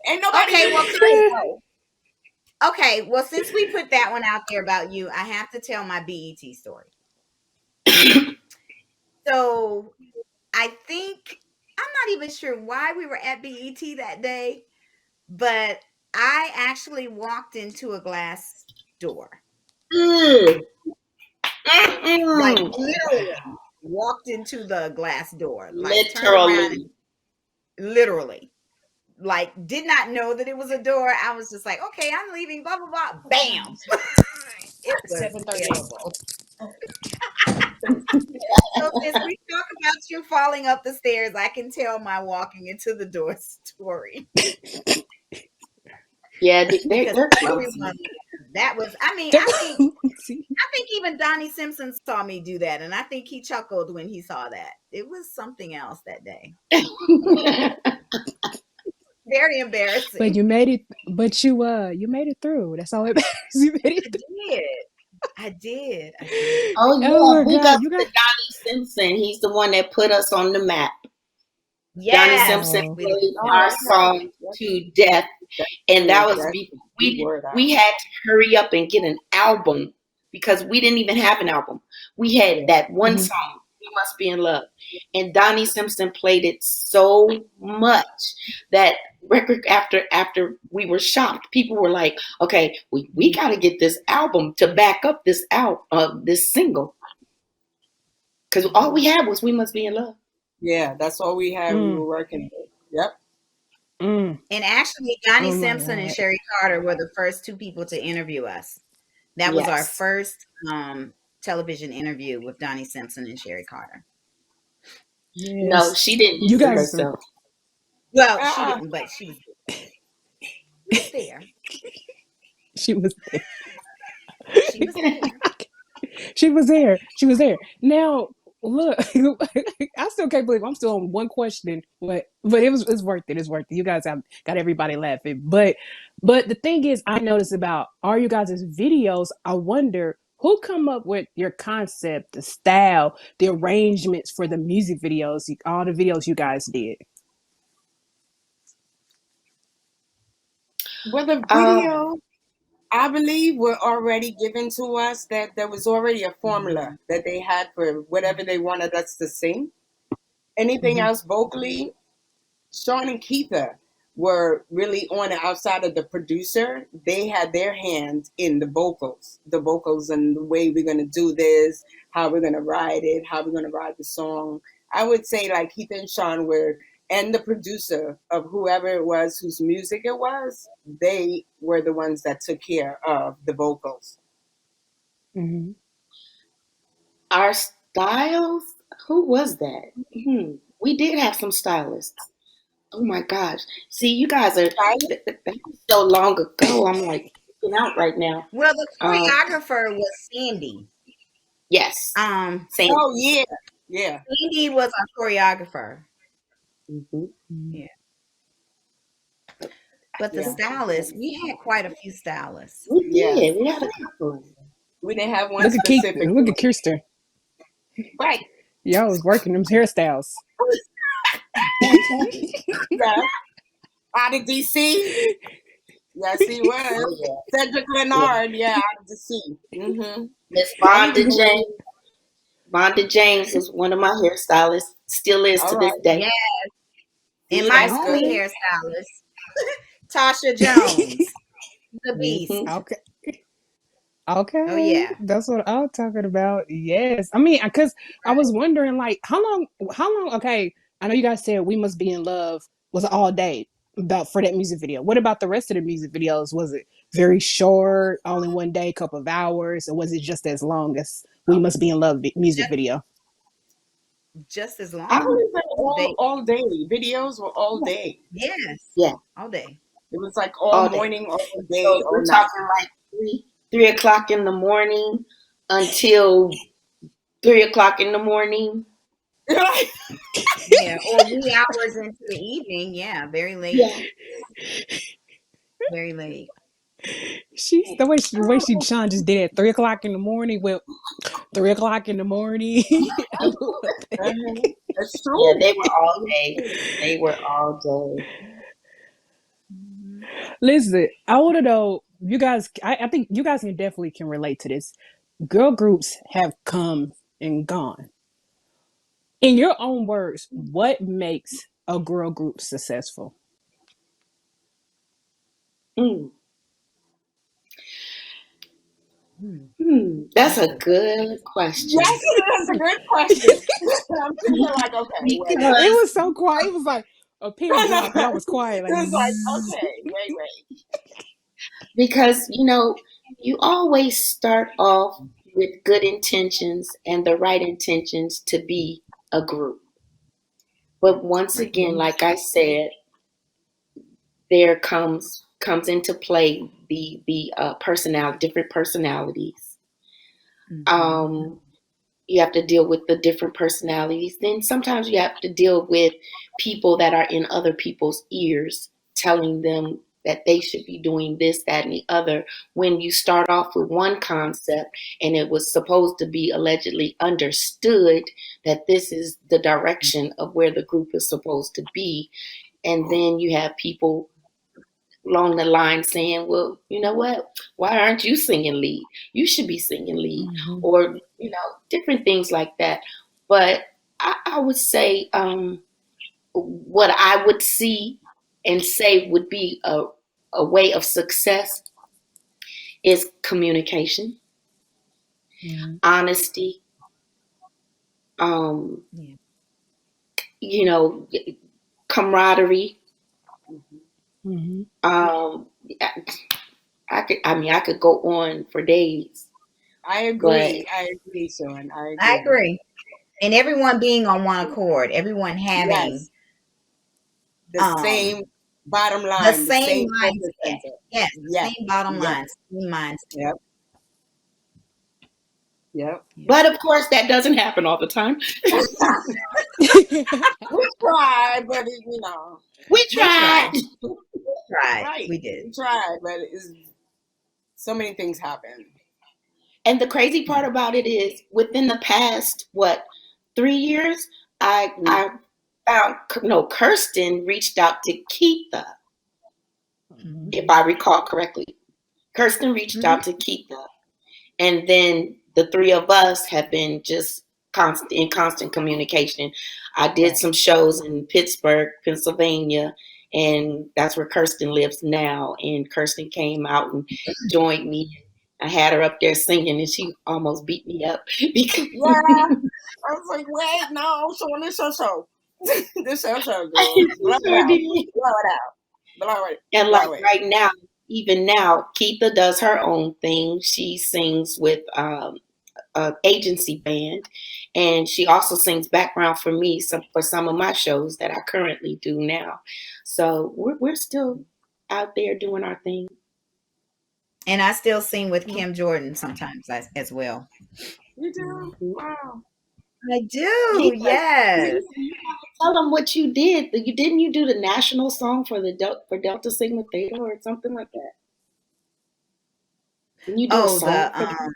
Ain't nobody Okay, well, well, okay, well, since we put that one out there about you, I have to tell my BET story. So I think I'm not even sure why we were at BET that day, but I actually walked into a glass door. Mm. Like Mm-mm. literally walked into the glass door. Like turned around and Literally. literally like did not know that it was a door. I was just like, okay, I'm leaving, blah blah blah. Bam. It was 7:38. terrible. So since we talk about you falling up the stairs, I can tell my walking into the door story. Yeah, Because they're everyone, clumsy. that was, I mean, See, I think even Donnie Simpson saw me do that, and I think he chuckled when he saw that. It was something else that day. Very but embarrassing. you made it. But you made it through. That's all it matters. You made it I through. did. I did. I did. Oh Oh yeah, my big God, up you to got. Donnie Simpson. He's the one that put us on the map. Donnie Yes. Simpson Oh, Way to played go, our Donnie. song to death, and that was That's the we word out. we had to hurry up and get an album because we didn't even have an album. We had that one mhm. song, "We Must Be in Love," and Donnie Simpson played it so much that record after we were shocked. People were like, "Okay, we got to get this album to back up this single." Because all we had was "We Must Be in Love." Yeah, that's all we had. We were Mm, working with. Yep. mm. And actually, Donnie Oh my Simpson and God. Sherry Carter were the first two people to interview us. That was our Yes. first television interview with Donnie Simpson and Sherry Carter. No, Yes, she didn't you listen guys are some. herself. Well, she Uh-uh. didn't, but she was there. She was there. She was there. She was there. She was there. Now, look, I still can't believe I'm still on one question, but it's worth it. It's worth it. You guys have got everybody laughing. But the thing is, I noticed about all you guys' videos, I wonder who come up with your concept, the style, the arrangements for the music videos, all the videos you guys did. Well, the Um, video, I believe, were already given to us. That there was already a formula that they had for whatever they wanted us to sing. Anything Mhm. else vocally, Sean and Keitha were really on it outside of the producer. They had their hands in the vocals and the way we're going to do this, how we're going to write it, how we're going to write the song. I would say like Keith and Sean were, and the producer of whoever it was whose music it was, they were the ones that took care of the vocals. Mm-hmm. Our styles, who was that? We did have some stylists. Oh my gosh. See, you guys are, that was so long ago. I'm like freaking out right now. Well, the choreographer was Sandy. Yes. Sandy. Oh, yeah. Yeah. Sandy was our choreographer. Mm-hmm. Yeah. But the stylist, we had quite a few stylists. We did. Yes. We had a couple. We didn't have one Look at Keith. specific. Look at Kirsten. Right. Y'all was working them hairstyles. Yeah. Out of DC. Yes, he was. Oh, yeah. Cedric Leonard, out of DC. Mm-hmm. Miss Vonda James. Vonda James was one of my hairstylists. Still is to this day. Yes. And my homie hairstylist, Tasha Jones, the Beast. Okay. Okay. Oh yeah. That's what I'm talking about. Yes. I mean, because I was wondering, like, how long, okay, I know you guys said We Must Be in Love was all day for that music video. What about the rest of the music videos? Was it very short, only one day, couple of hours, or was it just as long as We Must Be in Love music video? Just as long. I believe all day. Videos were all day. Yes. Yeah. All day. It was like all morning, all day, so we're talking like 3 o'clock in the morning until 3 o'clock in the morning. Yeah, or wee hours into the evening. Yeah, very late. Yeah. Very late. The way Sean just did it 3 o'clock in the morning. Well, 3 o'clock in the morning. That's true. Yeah, they were all day. They were all day. Listen, I want to know, you guys, I think you guys definitely can relate to this. Girl groups have come and gone. In your own words, what makes a girl group successful? That's a good question. Yes, that's a good question. I'm thinking like, okay, it was so quiet. It was like a pin drop, and I was quiet. Like, it was like, okay, wait. Because, you always start off with good intentions and the right intentions to be a group. But once again, like I said, there comes into play the different personalities. You have to deal with the different personalities. Then sometimes you have to deal with people that are in other people's ears, telling them that they should be doing this, that, and the other. When you start off with one concept and it was supposed to be allegedly understood that this is the direction of where the group is supposed to be. And then you have people along the line saying, well, you know what? Why aren't you singing lead? You should be singing lead. Or, different things like that. But I would say what I would see and say would be a way of success is communication, honesty, camaraderie. I could go on for days. I agree. I agree, Sean. I agree. And everyone being on one accord, everyone having the same bottom line, the same mindset. Yes, same bottom line, same mindset. Yep. But of course, that doesn't happen all the time. We tried, but we tried. Right. We did. We tried, but so many things happen. And the crazy part about it is, within the past 3 years, I found Kirsten reached out to Keitha, if I recall correctly. Kirsten reached out to Keitha, and then the three of us have been just in constant communication. I did some shows in Pittsburgh, Pennsylvania, and that's where Kirsten lives now. And Kirsten came out and joined me. I had her up there singing, and she almost beat me up because Yeah. I was like, wait, no, so this so. This so, girl. she Blow it sure out. did. Blow it out. Blow it. And like Blow it. right now, even now, Keitha does her own thing. She sings with a agency band, and she also sings background for me for some of my shows that I currently do now. So we're still out there doing our thing. And I still sing with Kim Jordan sometimes as well. You do? Mhm. Wow. I do, Yeah, yes. you tell them what you did. You do the national song for for Delta Sigma Theta or something like that? Didn't you do a Oh, song for them?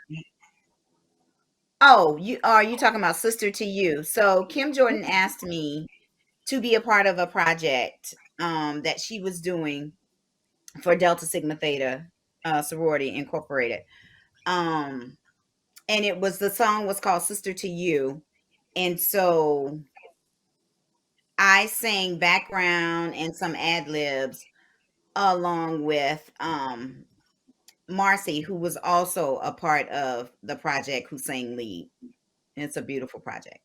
you are you talking about Sister to You? So Kim Jordan asked me to be a part of a project that she was doing for Delta Sigma Theta Sorority Incorporated. Um, and the song was called Sister to You. And so I sang background and some ad libs along with Marcy, who was also a part of the project, who sang lead. And it's a beautiful project.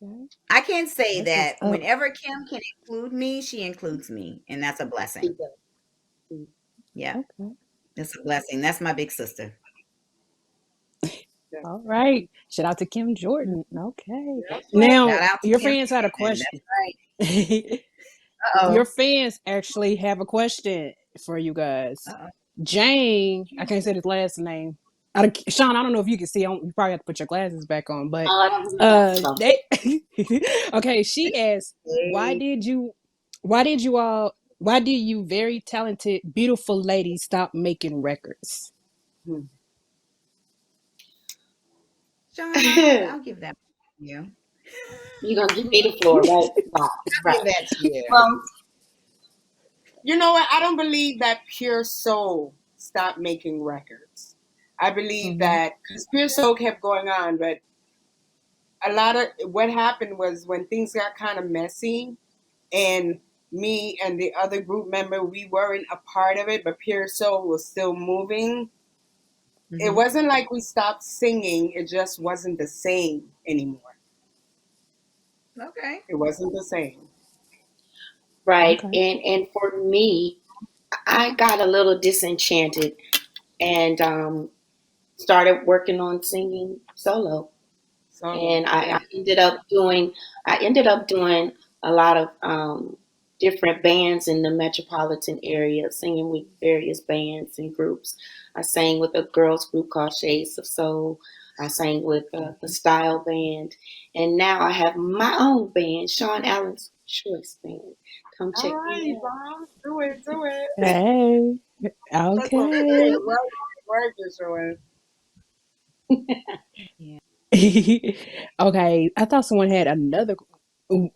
Okay. I can say That's what's that up. whenever Kim can include me, she includes me, and that's a She blessing. does. Yeah, Okay. it's a blessing. That's my big sister. Yeah. All right. Shout out to Kim Jordan. Okay. That's right. Now, Shout out to your Kim fans had a Jordan. question. That's right. Your Uh-oh. fans actually have a question for you guys. Uh-oh. Jane, I can't say his last name. Sean, I don't know if you can see. You probably have to put your glasses back on. But I don't know that's something. they okay. She asked, Hey. why did you very talented, beautiful ladies stop making records? Hmm. Sean, I'll give that to you. You're gonna give me the floor, right? Right, I'll right. give that to you. Well, You know what? I don't believe that Pure Soul stopped making records. I believe Mm-hmm. that because Pure Soul kept going on, but a lot of what happened was when things got kind of messy, and me and the other group member, we weren't a part of it, but Pure Soul was still moving. It Mm-hmm. wasn't like we stopped singing, it just wasn't the same anymore. Okay. It wasn't the same. right. Okay. And for me, I got a little disenchanted and started working on singing solo. Solo. And Yeah. I ended up doing a lot of different bands in the metropolitan area, singing with various bands and groups. I sang with a girls group called Shades of Soul. I sang with the Style Band, and now I have my own band, Sean Allen's Choice Band. Come All check right, me out. Bob. Do it. Do it. Hey. That's what I'm saying. Okay. Work is showing. Yeah. Okay. I thought someone had another.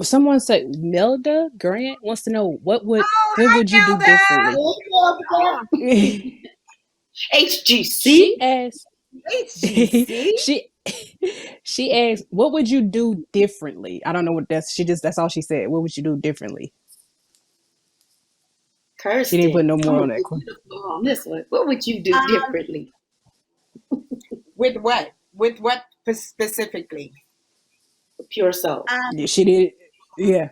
Someone said Melda Grant wants to know Oh, what hi, would you do differently? Nelda. She HGC. asked. HGC. she she asked, "What would you do differently?" I don't know what that's. That's all she said. What would you do differently? She didn't put Kirsten, no I'm more gonna on that give you question. the floor on this one. What would you do Um, differently? With what? With what specifically? Pure soul. um, Yeah, she did. Yeah.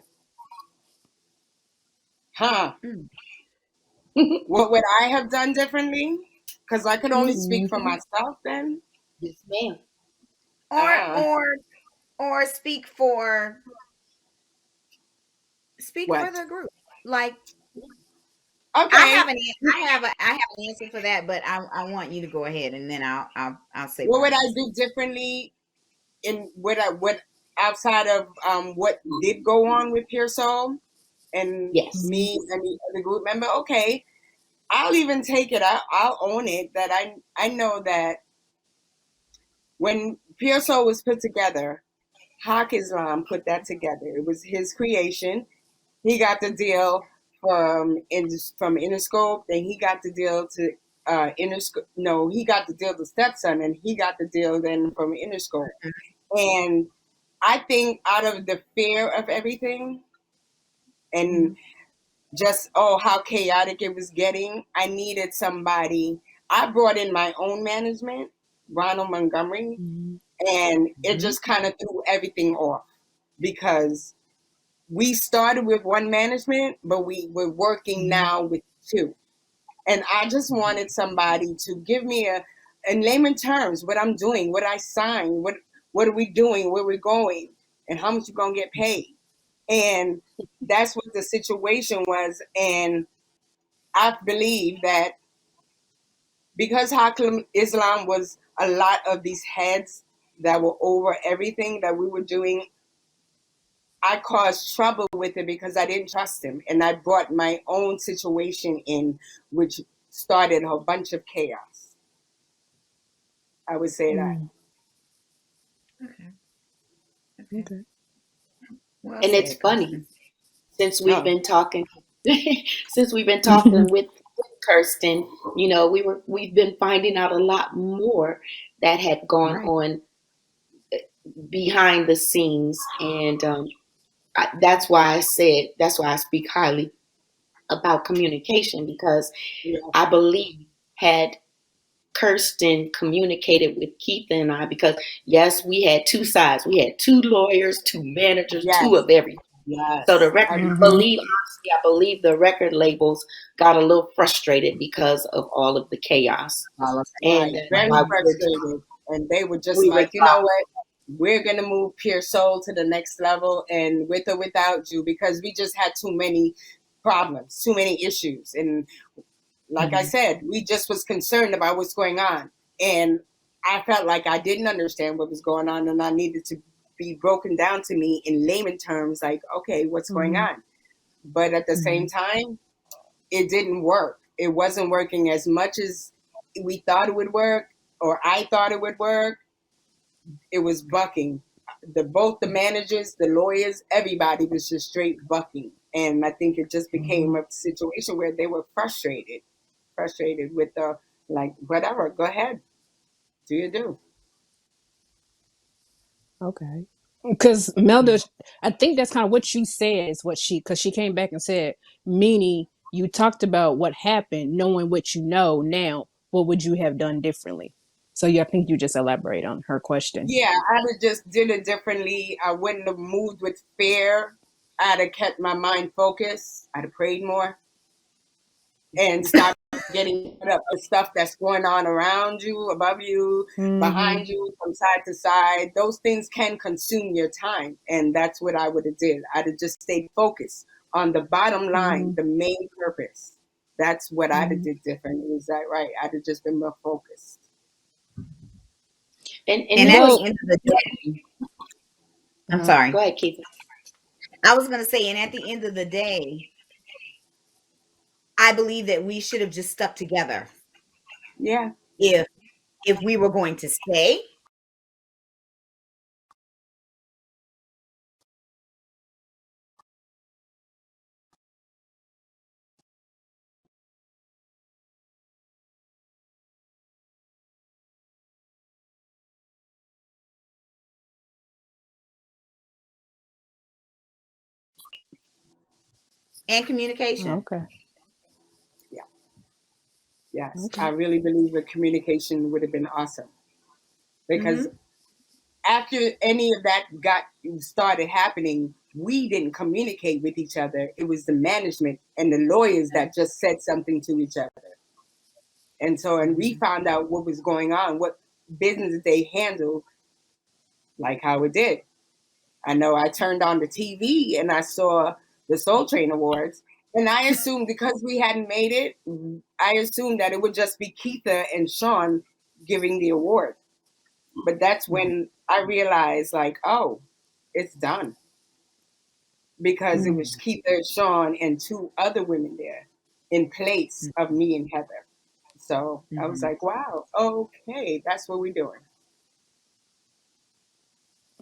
Huh? mm, What would I have done differently? Because I could only speak for Mhm. myself then. Yes, ma'am. or Ah, or or speak for what? the group. Like Okay. I have an answer for that, but I want you to go ahead, and then I'll say What would I mine. do differently in what outside of what did go on with Pure Soul and Yes. Mhm. me and the group member? Okay, I'll even take it. I'll own it. That I know that when Pure Soul was put together, Hawk Islam put that together. It was his creation. He got the deal from Interscope, then he got the deal to Interscope. No, he got the deal to Stepson, and he got the deal then from Interscope. And I think out of the fear of everything, and just, how chaotic it was getting. I needed somebody. I brought in my own management, Ronald Montgomery, Mhm. and it Mhm. just kind of threw everything off because we started with one management, but we were working Mhm. now with two. And I just wanted somebody to give me in layman terms, what I'm doing, what I signed, what are we doing, where we're going, and how much you're gonna get paid. And that's what the situation was. And I believe that because Hakim Islam was a lot of these heads that were over everything that we were doing, I caused trouble with it because I didn't trust him. And I brought my own situation in, which started a bunch of chaos. I would say that. Mm. Okay. Okay. Okay. Well And it's said, funny Kirsten. since we've Oh, been talking, since we've been talking with Kirsten, we've been finding out a lot more that had gone Right. on behind the scenes, and that's why I speak highly about communication, because yeah, I believe had Kirsten communicated with Keitha and I, because yes, we had two sides. We had two lawyers, two managers, two yes, of everything. So yes. I Mhm. I believe the record labels got a little frustrated because of all of the chaos, All of and Right, that's that. very why Right. frustrated. And they were just we were like, you know what? We're gonna move Pure Soul to the next level, and with or without you, because we just had too many problems, too many issues. And like I Mhm. said, we just was concerned about what's going on. And I felt like I didn't understand what was going on, and I needed to be broken down to me in layman terms, like, okay, what's going Mhm. on? But at the same Mhm. time, it didn't work. It wasn't working as much as we thought it would work, or I thought it would work. It was bucking. Both the managers, the lawyers, everybody was just straight bucking. And I think it just became Mhm. a situation where they were frustrated with the, like, whatever, go ahead, do you do. Okay. Because Melda, I think that's kind of what she said is what because she came back and said, meaning you talked about what happened, knowing what you know now, what would you have done differently? So yeah, I think you just elaborate on her question. Yeah, I'd have just did it differently. I wouldn't have moved with fear. I'd have kept my mind focused. I'd have prayed more and stop getting caught up with stuff that's going on around you, above you, Mm-hmm. behind you, from side to side. Those things can consume your time. And that's what I would have did. I'd have just stayed focused on the bottom line, Mm-hmm. the main purpose. That's what I'd have Mm-hmm. did differently. Is that right? I'd have just been more focused. and And at here's the Well, end of the day, I'm uh-huh. go sorry. ahead, Keith. I was going to say, and at the end of the day, I believe that we should have just stuck together Yeah. if we were going to stay. And communication. Okay. Yeah. Yes. I Okay. really believe the communication would have been awesome because Mhm. after any of that got started happening, we didn't communicate with each other. It was the management and the lawyers that just said something to each other. And we Mhm. found out what was going on, what business they handled, like how it did. I know I turned on the TV and I saw the Soul Train Awards, and I assumed because we hadn't made it, I assumed that it would just be Keitha and Sean giving the award. But that's when I realized, like, oh, it's done because it was Mm. Keitha, Sean, and two other women there in place of me and Heather. So I was Mhm. like, wow, okay, that's what we're doing.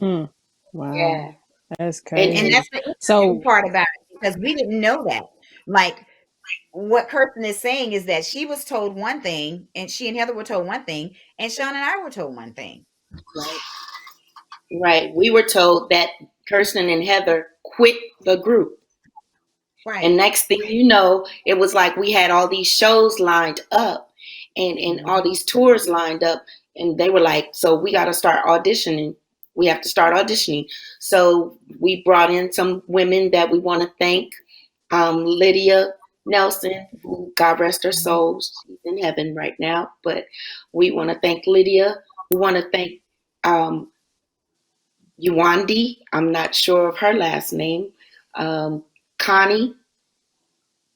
Mm. Wow. Yeah, That's And and crazy. that's the interesting So, part about it because we didn't know that. Like what Kirsten is saying is that she was told one thing, and she and Heather were told one thing, and Sean and I were told one thing. Right? right, we were told that Kirsten and Heather quit the group. And Right. next thing you know, it was like we had all these shows lined up and all these tours lined up. And they were like, so we got to start auditioning. We have to start auditioning. So we brought in some women that we want to thank. Lydia Nelson, who God rest her Mhm. soul, she's in heaven right now. But we want to thank Lydia. We want to thank um, Yuandi. I'm not sure of her last name. Um, Connie.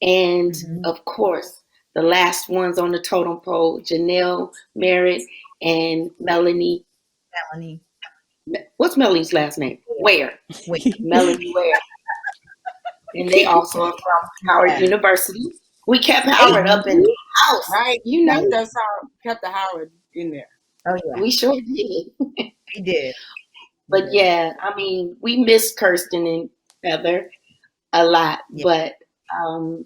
And Mhm. of course, the last ones on the totem pole, Janelle Merritt and Melanie. Melanie. What's Melanie's last name? Ware. Wait. Melanie Ware. And they also are from Howard Yeah. University. We kept Howard up in Mhm. the house, Right. you Kept know. us out. Kept the Howard in there. Oh yeah, We sure did. we did. We But did. yeah, I mean, we miss Kirsten and Heather a lot. Yeah. But um,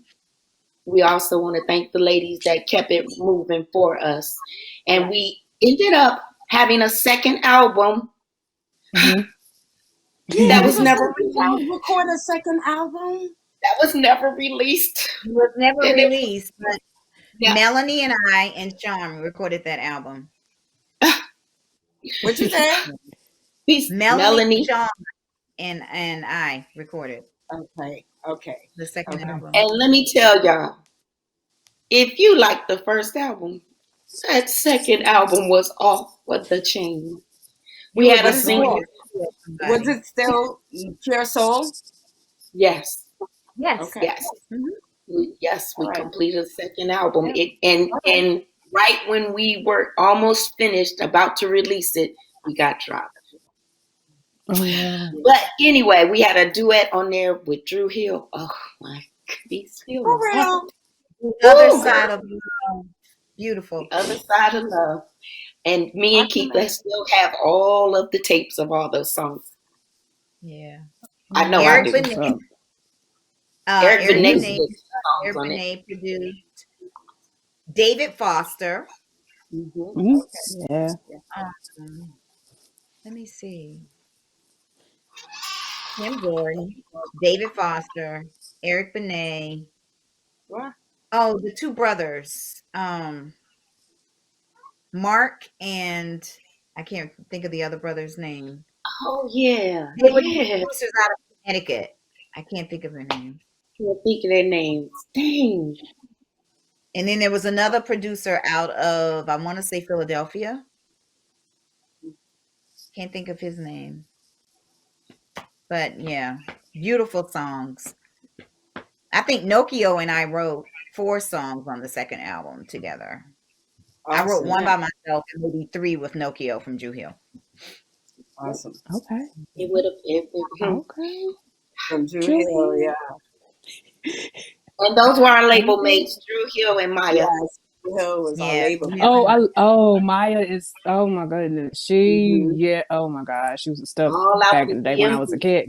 we also want to thank the ladies that kept it moving for us. And Right. we ended up having a second album Mhm. Yeah, that I was was gonna say, never did y'all released. record a second album? That was never released. It was never And it, released, but yeah, Melanie and I and Sean recorded that album. What you say? peace, Melanie, Melanie. Sean, and I recorded Okay. Okay. the second Okay. album. And let me tell y'all, if you like the first album, that second album was off with the chain. You We were had a What listening. song single. did you hear, Was somebody? it still Pure Soul? Yes, Yes. Okay. yes, Mhm. yes. All We right. completed a second album. Yep. It and Okay. and right when we were almost finished, about to release it, we got dropped. Oh wow. But anyway, we had a duet on there with Drew Hill. Oh my, he's still For my heart. real. The other Woo, girl. side of love. The Beautiful. other side of love. And me I and can Keith, they imagine. still have all of the tapes of all those songs. Yeah. I know I Eric That's do. what's Benet. up. Eric Eric Benet Benet. Ooh. did songs Eric on it. Benet produced. David Foster. Hmm. Mhm. Yeah. Um, let me see. Kim Gordon, David Foster, Eric Benet. What? Oh, the two brothers, Mark and I can't think of the other brother's name. Oh yeah, They were the yeah. producers out of Connecticut. I can't think of their name. Can't think of their names. Dang. And then there was another producer out of I want to say Philadelphia. Can't think of his name. But yeah, beautiful songs. I think Nokio and I wrote 4 songs on the second album together. I wrote Awesome. one Yeah, by myself and maybe 3 with Nokio from Jew Hill. Awesome. Okay. it would have. Okay. From Drew Hill. Julie. Yeah. And those were our label Okay. mates, Drew Hill and Maya. Yes. Drew Hill was our Yeah, label. Jew Hill Oh, and Maya is, oh my goodness. Mm-hmm. Yeah, oh my gosh. She was stuff All out back the in the day when I was a DMV. kid.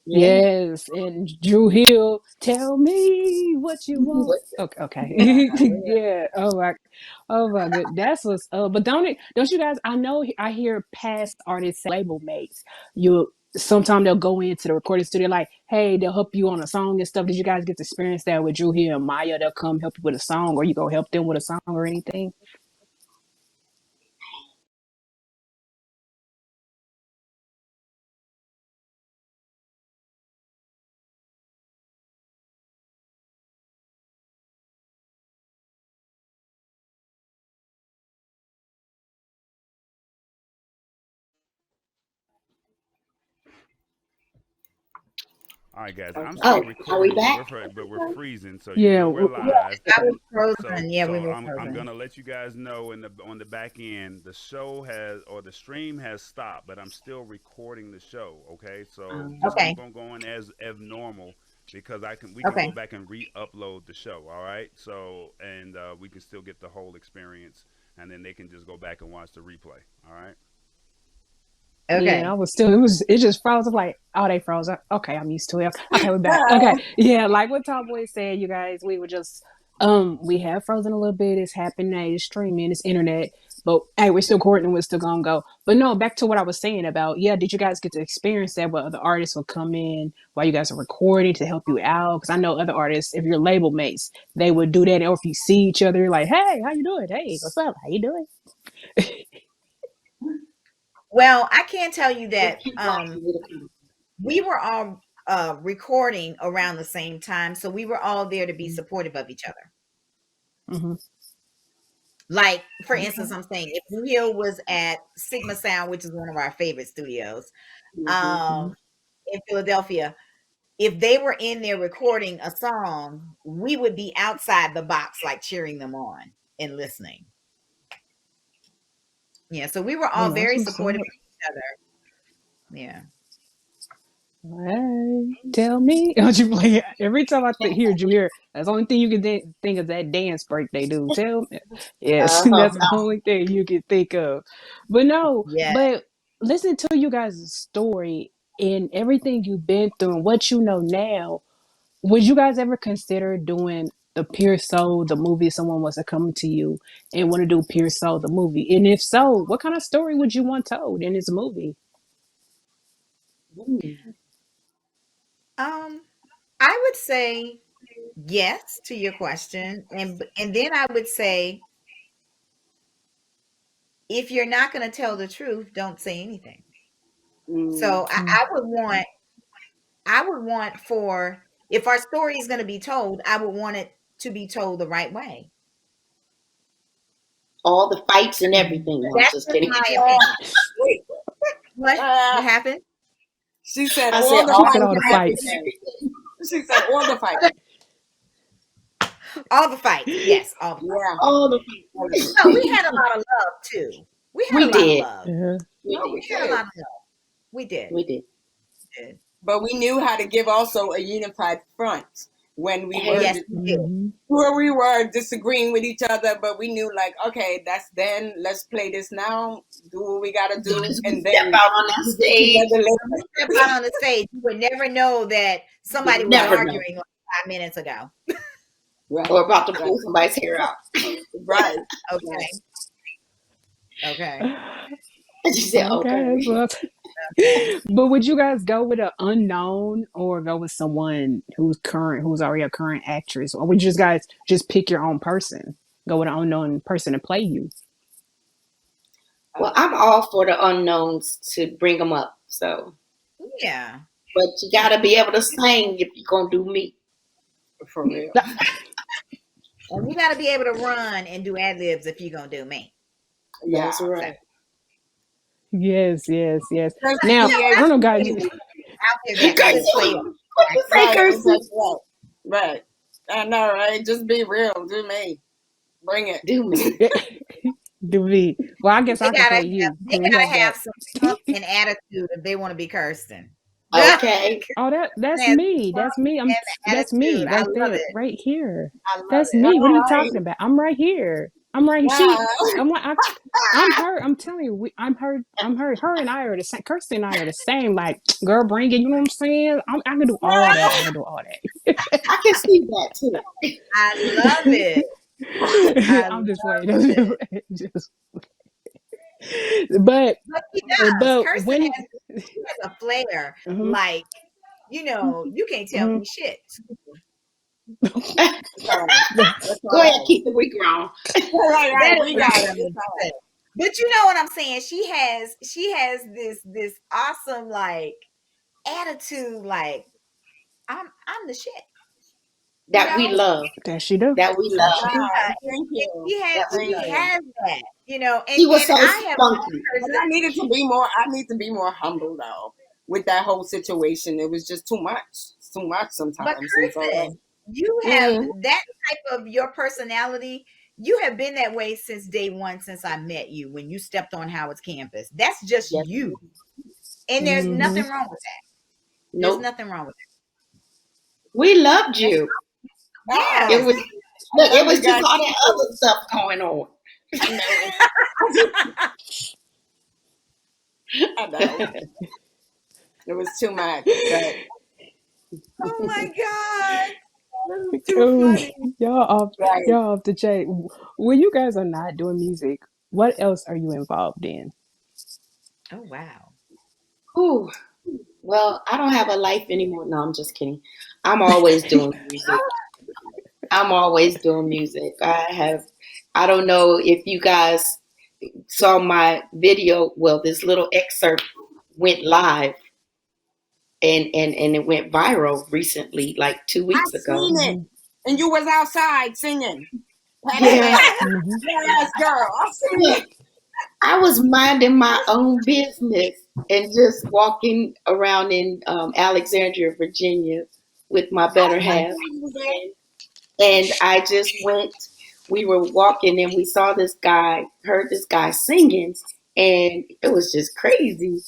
Yeah. Yes, and Drew Hill, tell me what you want. What Okay, I. okay. Yeah. Oh my good. That's what's but don't you guys, I know I hear past artists say label mates. You sometimes they'll go into the recording studio like, hey, they'll help you on a song and stuff. Did you guys get to experience that with Drew Hill and Maya? They'll come help you with a song or you go help them with a song or anything? All right, guys. I'm Okay. still Oh, are we recording, but back? we're freezing. So you Yeah. know we're live. I was So frozen. Yeah, we so were I'm frozen. gonna let you guys know in the on the back end the show has or the stream has stopped, but I'm still recording the show. Okay, so just Okay. keep on going as normal because we can go Okay. back and re-upload the show. All right. So and we can still get the whole experience, and then they can just go back and watch the replay. All right. Yeah, I Okay. was still. It just froze. I'm like, oh, they froze. Okay, I'm used to it. Okay, we're back. Okay, yeah, like what Tom Boy said, you guys, we were just, we have frozen a little bit. It's happened now. It's streaming. It's internet. But hey, we're still recording. We're still gonna go. But no, back to what I was saying about, yeah, did you guys get to experience that where other artists will come in while you guys are recording to help you out? Because I know other artists, if you're label mates, they would do that. Or if you see each other, like, hey, how you doing? Hey, what's up? How you doing? Well, I can tell you Just that keep watching it. we were all recording around the same time, so we were all there to be supportive of each other. Mm-hmm. Like, for instance, Okay. I'm saying if Blue Hill was at Sigma Sound, which is one of our favorite studios, Mm-hmm. Mm-hmm. um, in Philadelphia, if they were in there recording a song, we would be outside the box, like cheering them on and listening. Yeah, so we were all Oh, that's very what's supportive up. of each other. Yeah. Hey, tell me. Don't you play it? Every time I hear Jameer, that's the only thing you can think of that dance break they do. Tell me. Yes, that's the only thing you can think of. But no, Yeah. but listen to you guys' story and everything you've been through and what you know now. Would you guys ever consider doing the Pure Soul, the movie, if someone was to come to you and want to do Pure Soul, the movie? And if so, what kind of story would you want told in this movie? Um, I would say yes to your question, and then I would say if you're not going to tell the truth, don't say anything. So I would want for if our story is going to be told, I would want it to be told the right way. All the fights and Mm. everything. No, I'm That's just just kidding. my Uh, opinion. What? What uh, happened? she said I all said the She all said the all fighting the and fights and fights. everything. everything. She said all the fighting. All the fights. Yes, all the fights. Yeah. All the All of it. No, we fights. had a lot of love too. We had We a lot of did. love. Yeah. We No, we did. We had a did. lot of love. We did. We did. We did. But we knew how to give also a unified front when Yes, Hey, we did. Mm-hmm. where we were disagreeing with each other, but we knew like, okay, that's then. Let's play this now. Do what we gotta soon do, as we and step then out on that we get stage, together When we later. step out on the stage, you would never know that somebody you was never know. arguing like 5 minutes ago. Right, Or about to right, pull somebody's hair out. right, right. Okay. Okay. And she said, Okay, that's okay. what. Okay. But would you guys go with an unknown or go with someone who's current, who's already a current actress, or would you guys just pick your own person, go with an unknown person to play you? Well, Uh, I'm all for the unknowns to bring them up. So, Yeah. but you got to be able to sing if you're going to do me. for real. And you got to be able to run and do ad libs if you're going to do me. That's Yeah. So, right. Yes, yes, yes. Just but, Now, you know, be I that's don't able know, to guys. really do it. out there that could play Kirsten, a what you say, Right, Kirsten? exactly. Right. I know, right? Just be real. Do me. Bring it. Do me. Do me. Well, I guess I can play you they because we gotta have have that. some stuff and attitude if they want to be Kirsten. Okay. Oh, that's And me. That's me. the That's me attitude. I right love there, it. right here. I love That's it. me. What are All you right. talking about? I'm right here. I'm right here. Yeah. I'm like, I'm her. I'm telling you, I'm her. I'm her. Her and I are the same. Kirsten and I are the same. Like, girl, bring it. You know what I'm saying? I can do all that. I can do all I can see that too. I love it. that. I I'm just love playing. it. Just, but But he does. Kirsten when. has a flair. Mhm, Like, you can't tell mhm. me shit. It's all right. It's all Go ahead, right. keep it. We grown. Right, right. That We is got it. It's all right. 100%. But you know what I'm saying? She has this awesome like attitude, like I'm the shit, you That we know? love. That she do. That we That she love. do. Ah, And thank you. she has That we she Thank love. you. has that, She was and so I have spunky. known But Kirsten. I needed to be more. I need to be more humble though with that whole situation. It was just too much. It's too much But sometimes, and so Kirsten, you have mm, that type of your personality. You have been that way since day one, since I met you when you stepped on Howard's campus. That's just Yes. you. And there's Hmm. nothing wrong with that. There's Nope. nothing wrong with We loved that. you. Yeah. It was I look. It love was you just guys all that too. other stuff going on. I know. I know. It was too much, but Oh my God. This is too Oh, funny. y'all off, right. y'all off the chain. When you guys are not doing music, What else are you involved in? Oh wow. Whew. Well, I don't have a life anymore. No, I'm just kidding. I'm always doing music. I'm always doing music. I don't know if you guys saw my video. Well, this little excerpt went live and it went viral recently, like 2 weeks I ago. seen it. Hmm. And you was outside singing. Patty Yeah. Bell. Hmm. Yes, girl. I seen Look, it. I was minding my own business and just walking around in Alexandria, Virginia with my better I half. seen you there. And I just went, we were walking and we saw this guy, heard this guy singing, and it was just crazy.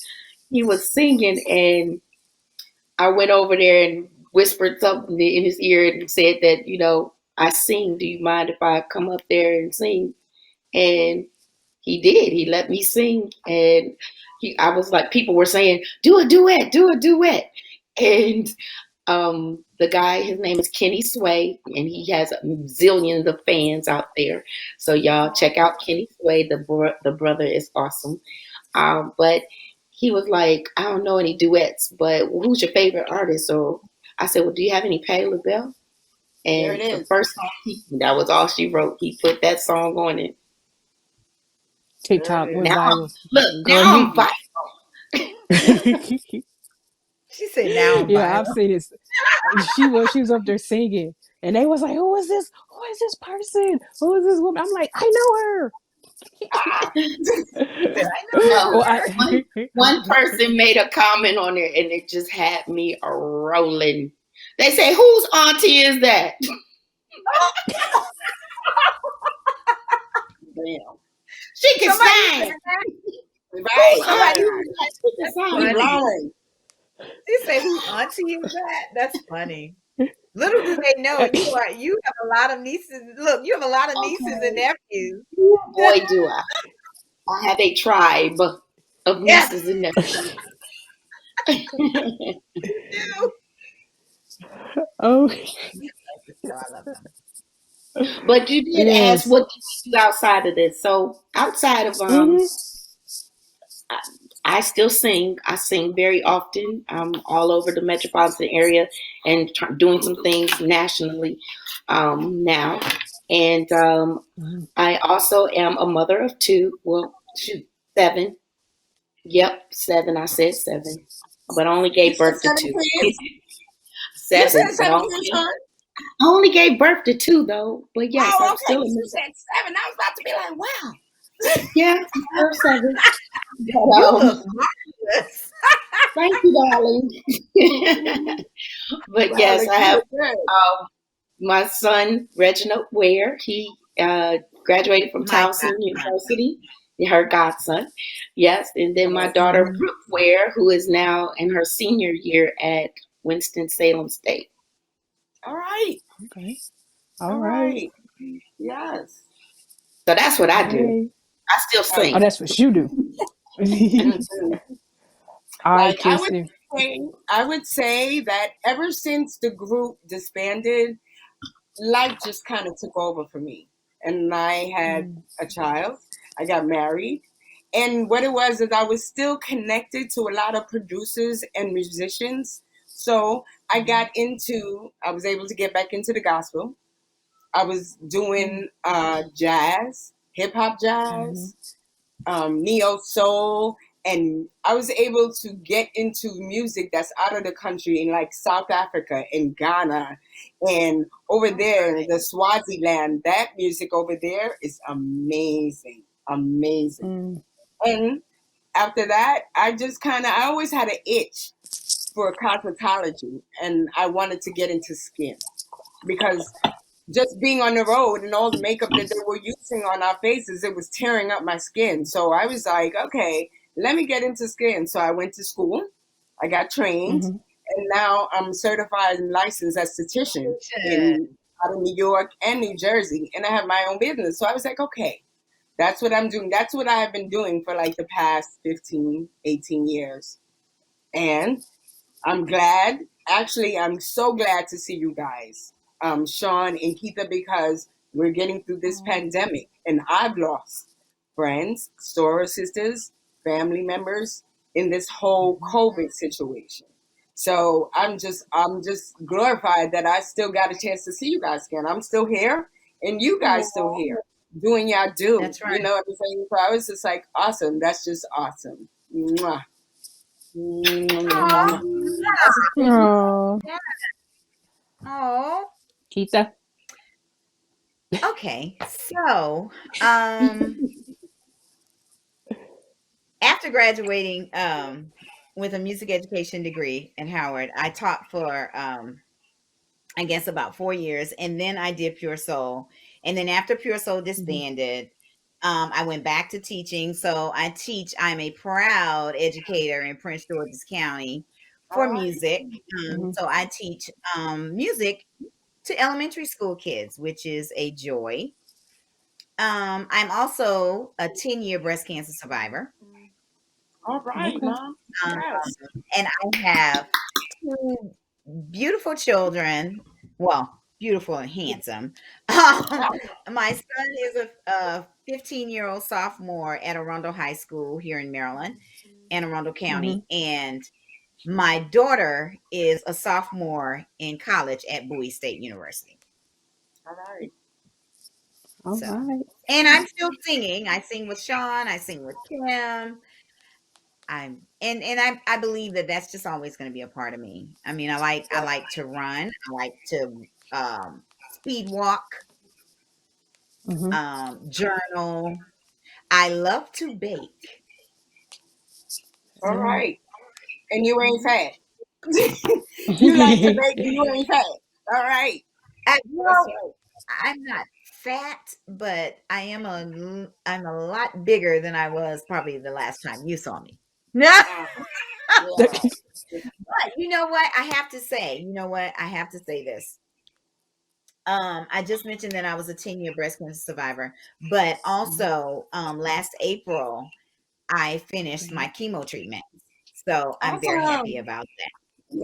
He was singing, and I went over there and whispered something in his ear and said that, I sing. Do you mind if I come up there and sing? And he did. He let me sing. And I was like, people were saying, do a duet, do a duet. And the guy, his name is Kenny Sway, and he has zillions of fans out there. So y'all check out Kenny Sway. The brother is awesome. But he was like, I don't know any duets, but who's your favorite artist? So I said, well, do you have any Patti LaBelle? There it And the is. first song, that was all she wrote. He put that song on it. There TikTok it went is. Now, viral. look, Girl, now I'm me. viral. She said, "Now I'm Yeah, I've viral." seen it. She was up there singing, and they was like, "Who is this? Who is this person? Who is this woman?" I'm like, "I know her." Ah. She said, "I know No, Well, her." one person made a comment on it, and it just had me rolling. They say, "Whose auntie is that?" Damn. She can Somebody sing. said that. Whose Right, Somebody auntie right. is that? She can That's We sing. funny. blowing. She said, "Whose auntie is that?" That's funny. Little do they know you have a lot of nieces. Look, you have a lot of nieces and Okay. nephews. Boy, do I. I have a tribe of Yes, nieces and nephews. you do. oh So I love them. But you did ask, yes. what do we do outside of this? So outside of Hmm. I, I still sing. I sing very often. I'm all over the metropolitan area and doing some things nationally now. And I also am a mother of two. Well, shoot, seven. Yep, seven. I said seven, but I only You gave said birth to seven two. kids? You said Seven, but seven kids, huh? I only gave birth to two though. But yes, Oh, I'm okay. still a Because you mother. said seven. I was about to be like, wow. Yeah, first seven. But You look marvelous. thank you, darling. But Well, yes, like, I have good, good. my son Reginald Ware. He graduated from My Towson University. Her godson, yes, and then my Yes. daughter Hmm. Brooke Ware, who is now in her senior year at Winston Salem State. All right. Okay. All All right. right. Yes. So that's what I do. Hey. I still Oh, sing. that's what you do. Mhm. I Like can see. I would say that ever since the group disbanded, life just kind of took over for me. And I had Mm, a child. I got married. And what it was is I was still connected to a lot of producers and musicians. So I was able to get back into the gospel. I was mm, doing jazz, hip hop mhm, jazz, neo soul, and I was able to get into music that's out of the country in like South Africa and Ghana and over there in the Swaziland. That music over there is amazing, amazing. mm, And after that, I always had an itch for cosmetology, and I wanted to get into skin because just being on the road and all the makeup that they were using on our faces, it was tearing up my skin. So I was like, okay, let me get into skin. So I went to school, I got trained, mhm, and now I'm certified and licensed as esthetician Shit. in out of New York and New Jersey, and I have my own business. So I was like, okay, that's what I'm doing. That's what I have been doing for like the past 15, 18 years. And I'm glad. Actually, I'm so glad to see you guys, Sean and Keitha, because we're getting through this oh, pandemic, and I've lost. friends, store sisters, family members in this whole Mhm. COVID situation. So I'm just glorified that I still got a chance to see you guys again. I'm still here and you guys still Aw, here doing y'all do. that's You right. know what I'm saying? So I was just like, awesome. That's just awesome. Mwah. Aw, That's it. Oh, yeah. Aw. Keita. Okay, so after graduating with a music education degree at Howard, I taught for I guess about 4 years, and then I did Pure Soul, and then after Pure Soul Mm-hmm. disbanded, I went back to teaching. So I teach. I'm a proud educator in Prince George's County All for right. music. Mm-hmm. So I teach music to elementary school kids, which is a joy. I'm also a 10-year breast cancer survivor. All right, Okay. Mom. Um, Yes. and I have two beautiful children. Well, beautiful and handsome. My son is a 15-year-old sophomore at Arundel High School here in Maryland, Anne Arundel Mm-hmm. County, and my daughter is a sophomore in college at Bowie State University. All right. All So, right. and I'm still singing. I sing with Sean. I sing with Kim. I believe that that's just always going to be a part of me. I mean, I Yeah. like to run. I like to speed walk, Mm-hmm. journal. I love to bake. All So, Mm-hmm. right. And you ain't mhm. fat. You like to bake and you ain't fat. All right. That's Well, right. I'm not fat, but I'm a lot bigger than I was probably the last time you saw me. No. Uh-huh. Yeah. But you know what? I have to say, I have to say this. I just mentioned that I was a 10-year breast cancer survivor, but Mm-hmm. also last April I finished Mm-hmm. my chemo treatment. So I'm very happy Awesome. about that.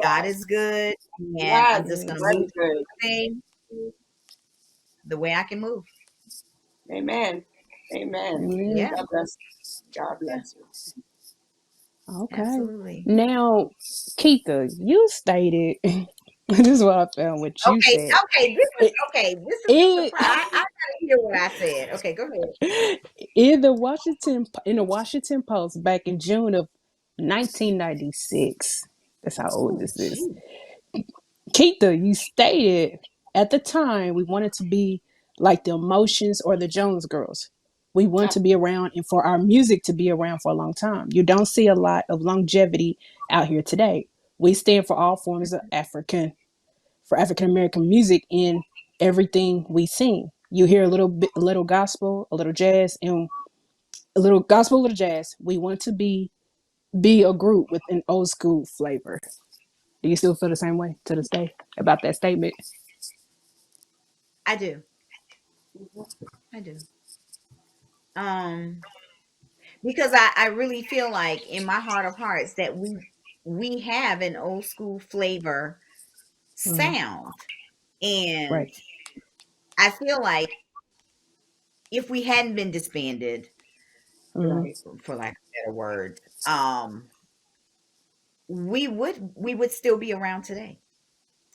God Yes. is good, and I'm Yes. just gonna Yes. move Very good. thing the way I can move. Amen. Amen. Amen. Yeah, God bless. God yeah, bless you. Okay. absolutely. Now, Keitha, you stated this is what I found what you Okay, said. okay, this is It, okay. This is the it surprise. I gotta hear what I said. Okay, go ahead. in the Washington Post back in June of 1996. That's how old Oh, this is. gee. Keitha, you stated at the time we wanted to be like the Emotions or the Jones Girls. We want Yeah. to be around and for our music to be around for a long time. You don't see a lot of longevity out here today. We stand for all forms of African American music in everything we sing. You hear a little gospel, a little jazz, and a little gospel, a little jazz. We want to be a group with an old school flavor. Do you still feel the same way to this day about that statement? I do. Mhm. I do. Um, because I really feel like in my heart of hearts that we have an old school flavor Mm, sound. And right. I feel like if we hadn't been disbanded, Mm, Right. for lack of a better word, we would still be around today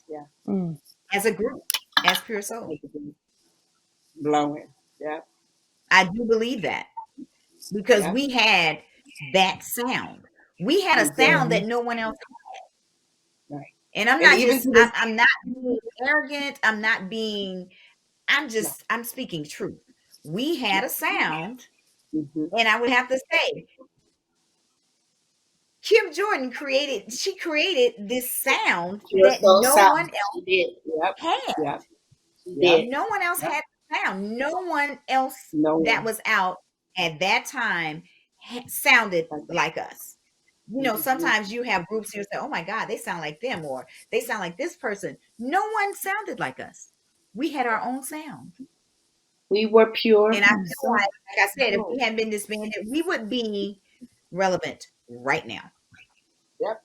Yeah. mm, as a group, as Pure Soul. Make it be blowing. Yep. I do believe that because Yep. we had that sound. We had We a did. sound mm-hmm. that no one else. Right. And I'm And not even just to I'm, this. I'm not being arrogant. I'm not being. No. I'm speaking truth. We had Yeah. a sound, Mm-hmm. and I would have to say Kim Jordan created this sound Pure that soul no one sound. else She did. Yep. had. Yep. She Yep. did. No one else Yep. had the sound. No one else No that one was out at that time sounded like that. like us. Mm-hmm. Sometimes you have groups you say, "Oh my God, they sound like them," or "They sound like this person." No one sounded like us. We had our own sound, We were and pure I Mm. feel soul. like I said, if we Cool. hadn't been disbanded, we would be relevant right now, Yep.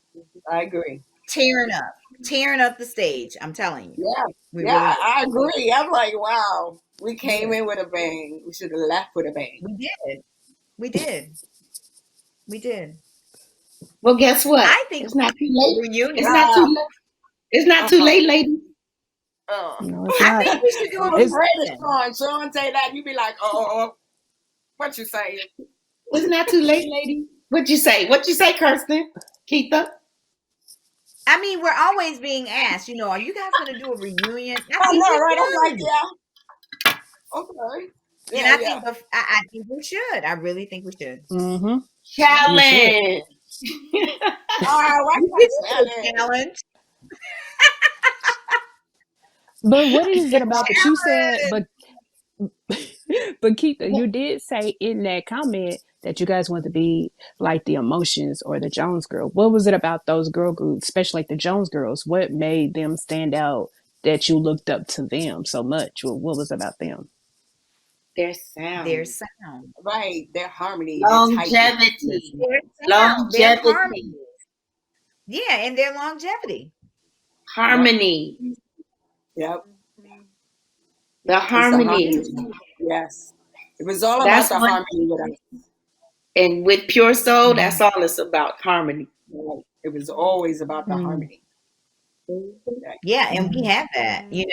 I agree. tearing up, tearing up the stage. I'm telling you, Yeah. we Yeah. really would. I agree. I'm like, wow. We came Yeah, in with a bang. We should have left with a bang. we did. We did. We did. Well, guess what? I think It's not too late. reunion. It's not too late. It's not too Uh-uh. late, lady. No, it's I not. think we should do a I was It's afraid of reunion. Sean. Sean say that, you be like, oh, what you saying? It's not too late, lady. What you say? What you say, Kirsten? Keitha? I mean, we're always being asked, are you guys going to do a reunion? I I think know, we right? I'm like, should. yeah, okay. And Yeah, I yeah. think I think we should. I really think we should. mm-hmm. You should. Challenge. Why We can't did say do a that? challenge. But what is it about? But you said, Challenge. but Keith, you did say in that comment that you guys want to be like the Emotions or the Jones Girl. What was it about those girl groups, especially like the Jones Girls? What made them stand out that you looked up to them so much? What was it about them? Their Their sound. sound. Right, their harmony, their tightness. Longevity. Their sound. Their Longevity. harmony. Yeah, and their longevity. Yep, Harmony. yep. The It's the harmony. harmony. Yes. It was all about That's the what, harmony with us. and with Pure Soul, Mm-hmm. that's all it's about, harmony. Right. It was always about the Mm-hmm. harmony. Right. Yeah, and we have that. And you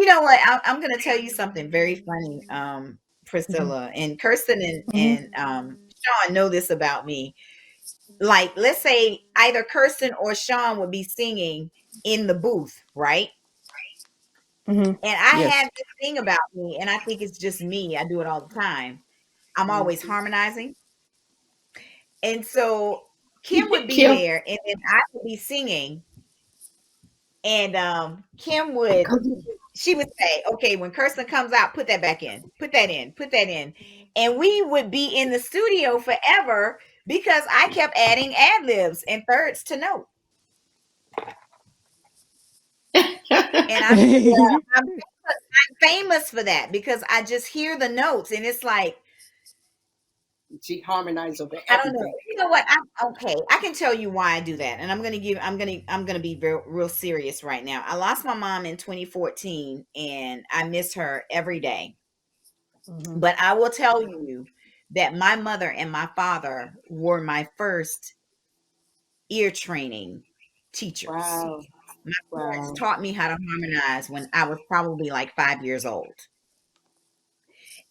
know what? I'm going to tell you something very funny, Priscilla and Kirsten Mm-hmm. and Sean know this about me. Like, let's say either Kirsten or Sean would be singing in the booth, right? Mm-hmm. And I Yes. have this thing about me, and I think it's just me. I do it all the time. I'm always harmonizing. And so Kim would be Kim, there, and then I would be singing, and Kim would she would say, okay, when Kirsten comes out, put that back in, put that in, put that in. And we would be in the studio forever because I kept adding ad libs and thirds to note. And I'm famous for that because I just hear the notes and it's like, She harmonized over I don't know. everything. You know what? I'm okay. I can tell you why I do that. And I'm gonna be real serious right now. I lost my mom in 2014 and I miss her every day. Mm-hmm. But I will tell you that my mother and my father were my first ear training teachers. Wow. My parents Wow. taught me how to harmonize when I was probably like 5 years old.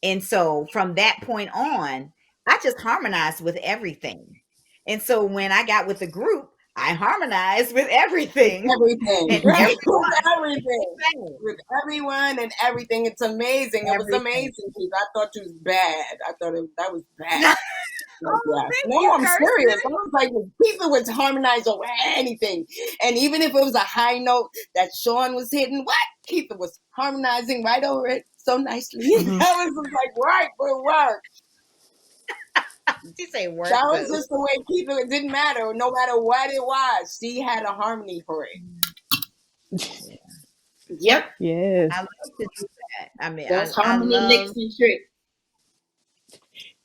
And so from that point on, I just harmonized with everything. And so when I got with the group, I harmonized with With everything everything. and Right? With everyone. everything. Everything. With everyone and everything. It's amazing. It was Everything. amazing, Keith. I thought you was bad. I thought that was bad. Like, Oh, yes. thank No, you, I'm serious. I Kirsten. was like, people would harmonize over anything. And even if it was a high note that Sean was hitting, what? Keith was harmonizing right over it so nicely. Mm-hmm. That was just like, right, good work. She say That work was too. just the way Keith, it didn't matter. No matter what it was, she had a harmony for it. yep, Yes. I love to do that. I mean, those I harmony licks love, and tricks.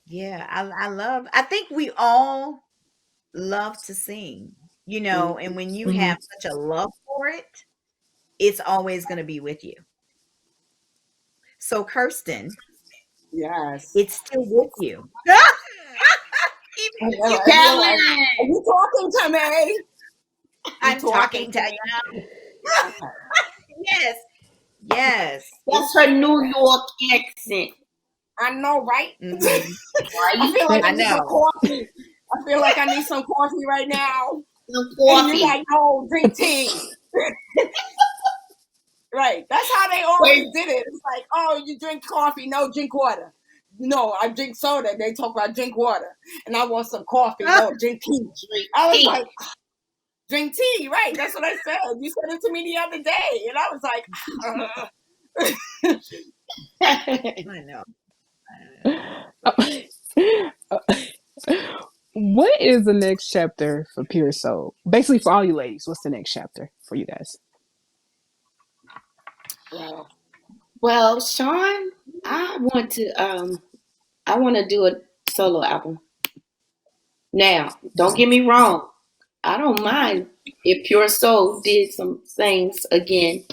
yeah, I think we all love to sing, and when you Mm-hmm. have such a love for it, it's always going to be with you. So, Kirsten, Yes. it's still with you. I Even if know. you And you're leave, like, Challenge. are you talking to me? You I'm talking talking to to me? you. Okay. Yes, yes. That's her New York accent. I know, right? Hmm. Why I you feel like But I I need some know. coffee. I feel like I need some coffee right now. some And you're coffee? like, no, drink tea. Right. That's how they always Wait, did it. It's like, oh, you drink coffee. No, drink water. No, I drink soda. They talk about drink water. And I want some coffee. No, drink tea. drink I was tea. like, drink tea. Right. That's what I said. You said it to me the other day. And I was like, I know. what is the next chapter for Pure Soul? Basically, for all you ladies, what's the next chapter for you guys? wow. Well, Sean, I want to do a solo album. Now, don't get me wrong. I don't mind if Pure Soul did some things again,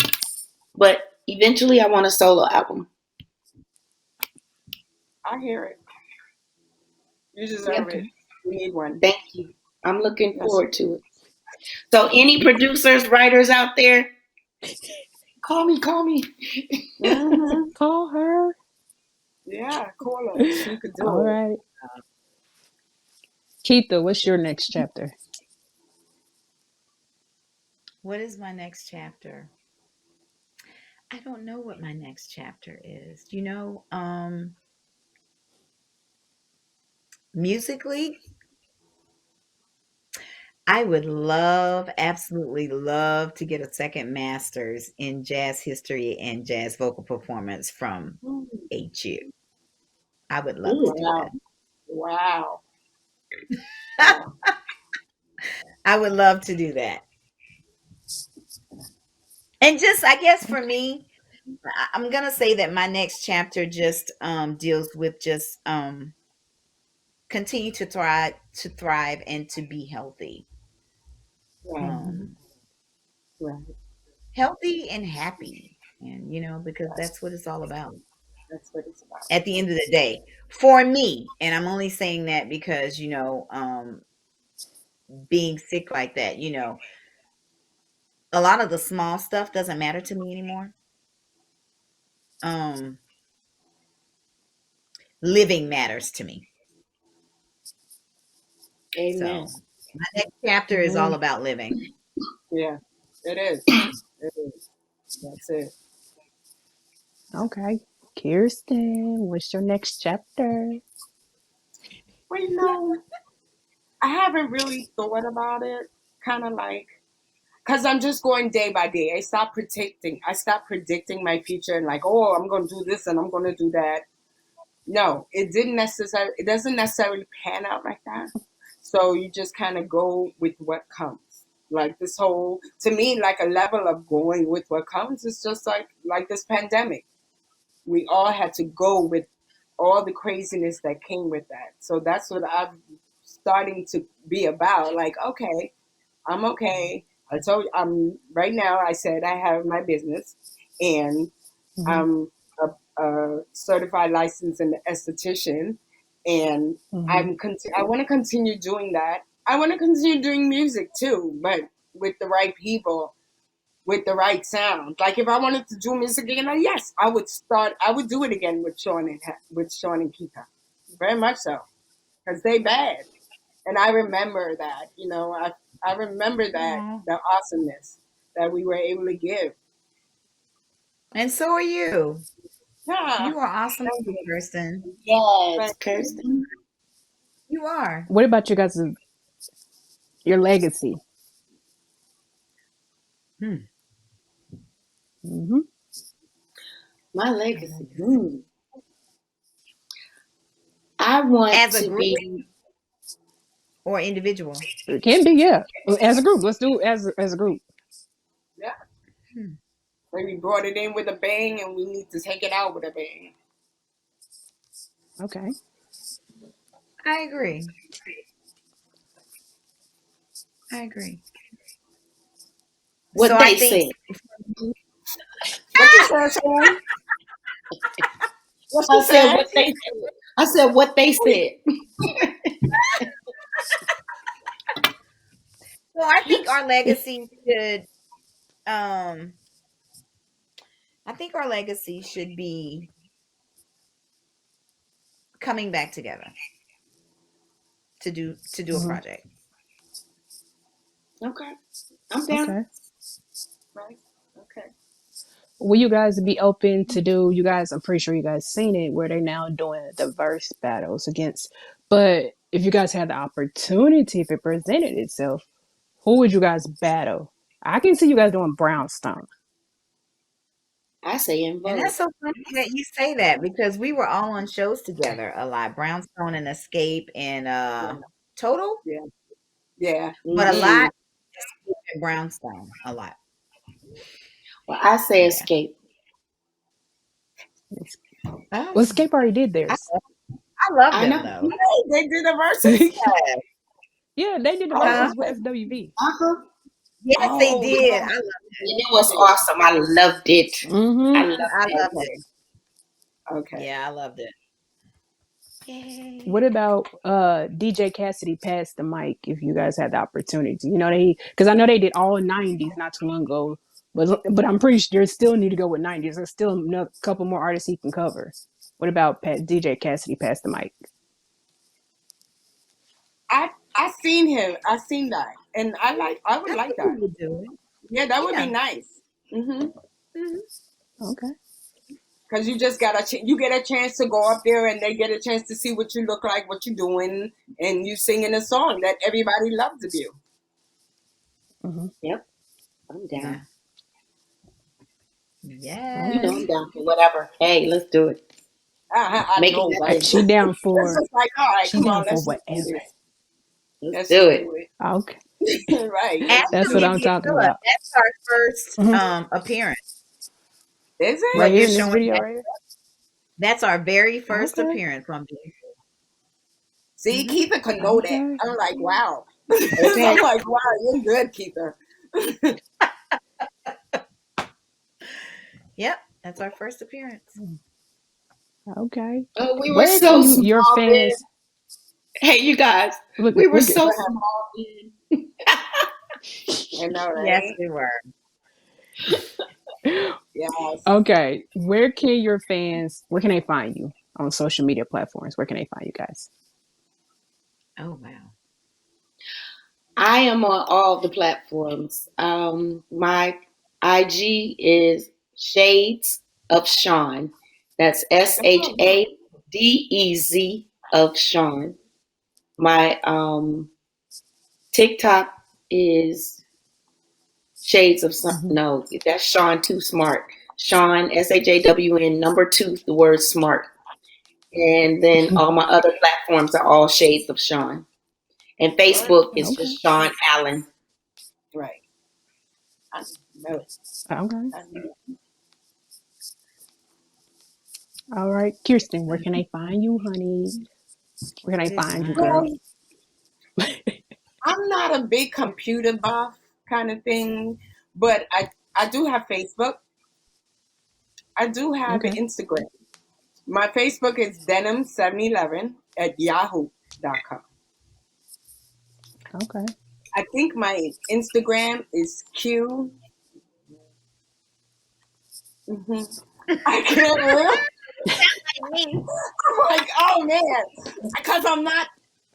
but eventually I want a solo album. I hear it. You Yeah. deserve it. Okay. You need one. Thank you. I'm looking That's forward to it. So, any producers, writers out there, call me, call me. mm-hmm. Call her. Yeah, call her. She could All do it. right. Keitha, what's your next chapter? What is my next chapter? I don't know what my next chapter is. Musically, I would love, absolutely love to get a second master's in jazz history and jazz vocal performance from Mm. HU. I would love to Ooh, do Wow. that. Wow. Wow. I would love to do that. And just, I guess for Okay. me, I'm gonna say that my next chapter just deals with just continue to thrive and to be healthy. Right. Mm-hmm. Um Right. Healthy and happy. And because That's that's what it's all about that's what it's about. at the end of the day for me. And I'm only saying that because being sick like that, a lot of the small stuff doesn't matter to me anymore. um Living matters to me. amen. So my next chapter is all Mm, about living. Yeah. It is. It is. That's it. okay. Kirsten, what's your next chapter? Well, I haven't really thought about it. Kind of like, because I'm just going day by day. I stopped predicting my future and like, oh, I'm going to do this and I'm going to do that. No, it doesn't necessarily pan out like that. So you just kind of go with what comes. Like this whole, to me, like a level of going with what comes is just like this pandemic. We all had to go with all the craziness that came with that. So that's what I'm starting to be about. Like, okay, I'm okay. I told you, I'm right now. I said I have my business, and Mm-hmm. I'm a certified licensed esthetician, and Mm-hmm. I want to continue doing that. I want to continue doing music too, but with the right people, with the right sound. Like if I wanted to do music again, yes, I would start. I would do it again with Sean and Kita, very much so, because they bad, and I remember that. I remember that Aw. the awesomeness that we were able to give. And so are you. Yeah, You are awesome thank too, you, Kirsten. Yes, thank Kirsten. You are. What about you guys' your legacy? Hmm. Mm-hmm. My My legacy. legacy. I want As a to group be. or individual? It can be, yeah. As a group, let's do it as a group. yeah. Hmm. Like we brought it in with a bang, and we need to take it out with a bang. Okay. I agree. I agree. So What I they think said. What you said, Sean? What I you said said? what they said. I said what they said. I think our legacy should um I think our legacy should be coming back together to do a Mm-hmm. project. Okay, I'm down. Okay. Right. Okay. Will you guys be open to do? You guys, I'm pretty sure you guys seen it where they're now doing diverse battles against. But if you guys had the opportunity, if it presented itself, who would you guys battle? I can see you guys doing Brownstone. I say in And that's vogue. so funny that you say that because we were all on shows together a lot. Brownstone and Escape and Yeah. Total, Yeah. Yeah. but a lot Hmm. Escape and Brownstone a lot. Well, I say Yeah. escape. Well, Oh, Escape already did I theirs. I love I know. them though. Hey, they did the verses. Yeah, they did the Oh, Huh? verses with SWV. Uh-huh. Yes, they oh, did. yeah. I love And it. it They was did. awesome. I loved it. Mm-hmm. I loved I it. loved it. Okay. Okay. Yeah, I loved it. Yay. What about DJ Cassidy Pass the Mic if you guys had the opportunity? You know, because I know they did all 90s not too long ago, but I'm pretty sure they still need to go with 90s. There's still a couple more artists he can cover. What about DJ Cassidy Pass the Mic? I seen him. I seen that, and I would I like think that. we would do it. Yeah, that would be Yeah. nice. Mhm. Okay. Because you just you get a chance to go up there, and they get a chance to see what you look like, what you're doing, and you singing a song that everybody loves of you. Yep, I'm down. Yeah. You know, Okay. I'm down for whatever. Hey, let's do it. I Make it know, happen. right? She down It's for just like, all right, come on, let's just do whatever. this. Let's Let's do just it. do it. Okay. Right. Let's That's do what Actually, it. I'm talking Philip, about. that's our first Mhm. appearance. Is it? Right What here you're in this showing, video right here. that's our very first Okay. appearance on Beautiful. See, Keitha can know that. Okay. I'm like, wow. Okay. I'm like, wow, you're good, Keitha. Yep, that's our first appearance. Okay. Oh, we were Where so can your small then. fans Hey, you guys, look? we were Look at. so small then. I know, Yes, right? we were. Yes. Okay. Where can your fans? Where can they find you on social media platforms? Where can they find you guys? Oh wow. I am on all the platforms. My IG is Shades of Sean. That's SHADEZ of Sean. My TikTok is Shades of Mhm. no, that's Sean Too Smart. Sean SHAWN number two, the word smart. And then all my other platforms are all Shades of Sean. And What? Facebook is Okay. just Sean Allen. Right. I know it. Okay. I know it. All right, Kirsten. Where can I find you, honey? Where can I What is find you, mine? girl? Well, I'm not a big computer buff kind of thing, but I do have Facebook. I do have Okay. Instagram. My Facebook is denim711 at yahoo.com. Okay. I think my Instagram is Q. I can't remember. Me. I'm like, oh man, because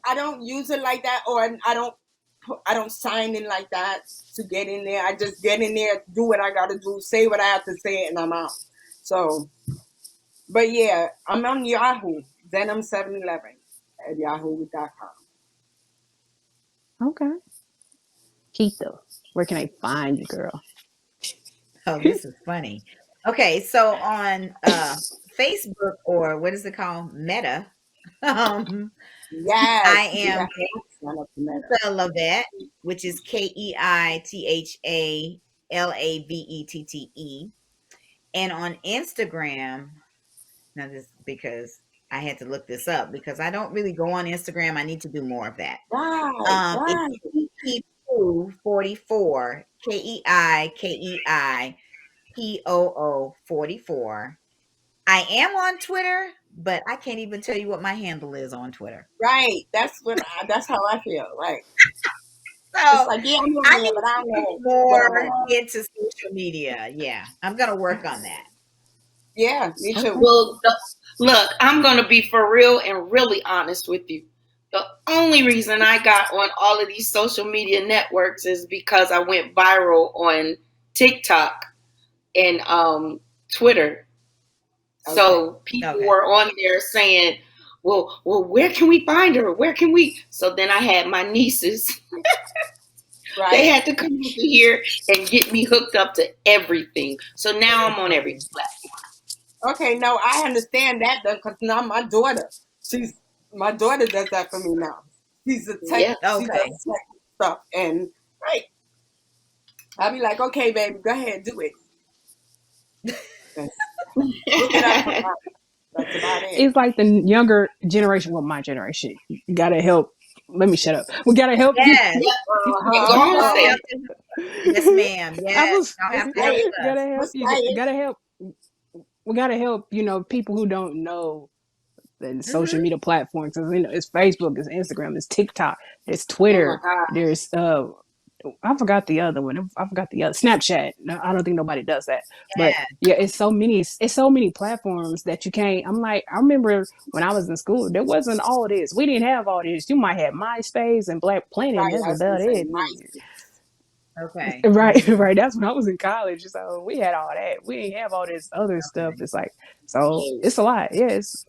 I don't use it like that, or I don't sign in like that to get in there. I just get in there, do what I got to do, say what I have to say, and I'm out. So, but yeah, I'm on Yahoo. Then I'm 711 at yahoo.com. Okay. Keitha. Where can I find you, girl? Oh, this is funny. Okay, so on Facebook, or what is it called? Meta. Um, Yes, I see, am I sign up for Meta. Keitha Lavette, which is KEITHALAVETTE. And on Instagram, now this because I had to look this up because I don't really go on Instagram. I need to do more of that. Right, It's right. Kei44, KEIKEIPOO44. I am on Twitter, but I can't even tell you what my handle is on Twitter. Right. That's how I feel. Right. It's So like, yeah, I'm on I there, need but I to don't get know what more I'm on. into social media. Yeah, I'm gonna work on that. Yeah, me Okay. too. Well, look, I'm going to be for real and really honest with you. The only reason I got on all of these social media networks is because I went viral on TikTok and Twitter. Okay. So people Okay. were on there saying, well, where can we find her? Where can we? So then I had my nieces. They Right. had to come over here and get me hooked up to everything. So now I'm on every Everything. platform. Okay. No, I understand that though, because now my daughter does that for me now. Yeah. She does Okay. tech stuff, and right. I'll be like, okay, baby, go ahead, do it. Just look it up online. That's about it. It's like the younger generation. Well, my generation. You gotta help. Let me shut up. We gotta help you. Yes. Yep. And go Uh-huh. on and Y'all say have it. to. Yes, ma'am. I Yes, was y'all have to help Say it. us. gotta help Just you. say it. Gotta help. We gotta help. People who don't know the social Mm-hmm. media platforms. It's Facebook, it's Instagram, it's TikTok, there's Oh my Twitter, God. there's I forgot the other one. I forgot the other Snapchat. No, I don't think nobody does that. But Yeah. yeah, it's so many platforms that you can't. I'm like, I remember when I was in school, there wasn't all this. We didn't have all this. You might have MySpace and Black Planet, and Right. that's I was gonna about say it. nice. Okay. Right, Mm-hmm. right. That's when I was in college. So we had all that. We didn't have all this other stuff. Okay. It's like, so Hey, it's a lot. Yes.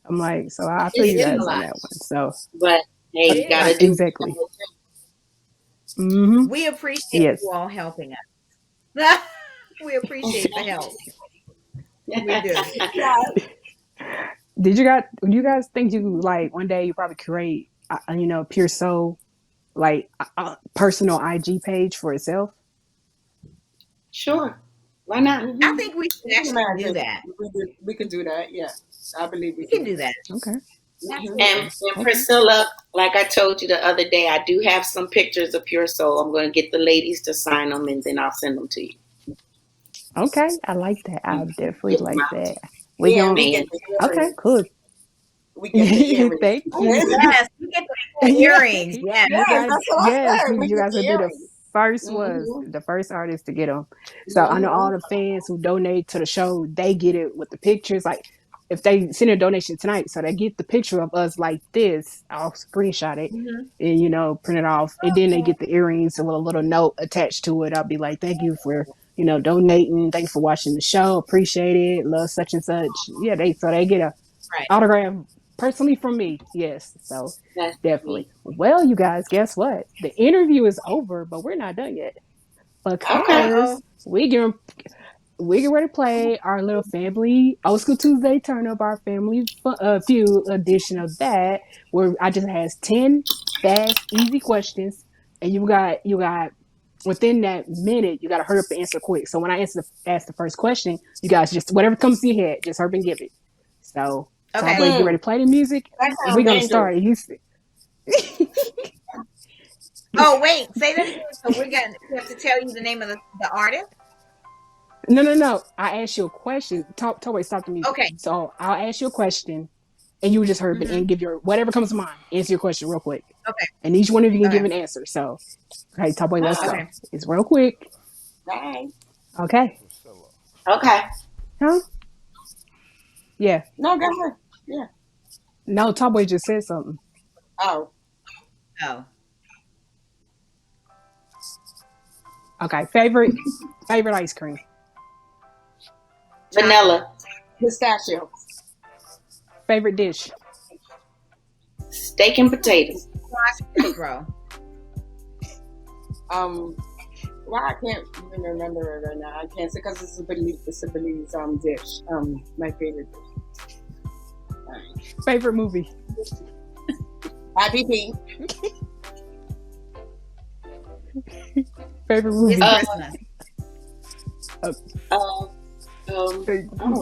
I'm like, so I feel it you It is a guys is. on lot, that one. So but hey, uh, It you gotta is. do what you exactly. gotta Mm-hmm. We appreciate you Yes. all helping us. We appreciate the help. We do. do. Yeah. Do you guys think you like one day you probably create, pure soul, like a personal IG page for itself? Sure, why not? I Mm-hmm. think we should You can actually do imagine. that. We can do that. Yeah. I believe we We can can do do that. that. Okay. Mm-hmm. And Absolutely. Okay. Priscilla, like I told you the other day, I do have some pictures of Pure Soul. I'm going to get the ladies to sign them, and then I'll send them to you. Okay. I like that. I definitely Get them like out. that. We Yeah, and going we And get the okay, earrings. cool. We get the earrings. Thank you. Yes, we get the Yeah. earrings. Yes. You Yes, guys, that's what I yes, said. We you get guys the will be the earrings. Mm-hmm. first artist to get them. So I know all mhm. the fans who donate to the show, they get it with the pictures. Like if they send a donation tonight, so they get the picture of us like this. I'll screenshot it Mm-hmm. and print it off, and then they get the earrings with a little note attached to it. I'll be like, thank you for donating. Thank you for watching the show. Appreciate it. Love such and such. Yeah, they get a Right. autograph personally from me. Yes, so That's definitely. sweet. Well, you guys, guess what? The interview is over, but we're not done yet Okay. Uh-oh. because we get ready to play our little family old school Tuesday turn up, our family feud edition of that, where I just has 10 fast, easy questions, and you got within that minute you got to hurry up and answer quick. So when I ask the first question, you guys just whatever comes to your head, just hurry up and give it. So Top Okay. Boy, get ready to play the music, That and sounds we're gonna dangerous. start. Oh, wait. Say that again. So we have to tell you the name of the artist? No. I asked you a question. Toby, stop the music. Okay. So I'll ask you a question, and you just heard it Mm-hmm. and give your whatever comes to mind. Answer your question real quick, Okay. and each one of you can give Okay. an answer. So, okay, Toby, let's go. Okay. It's real quick. Bye. Okay. Priscilla. Okay. Huh? Yeah. No, go ahead. Yeah. No, Toby just said something. Oh. Oh. Okay. Favorite ice cream. Vanilla. Pistachio. Favorite dish. Steak and potatoes. Squash roll. Well, I can't even remember it right now. I can't say because it's a Belize dish. My favorite dish. Favorite movie. Happy Pea. Favorite movie. It's Christmas. Um,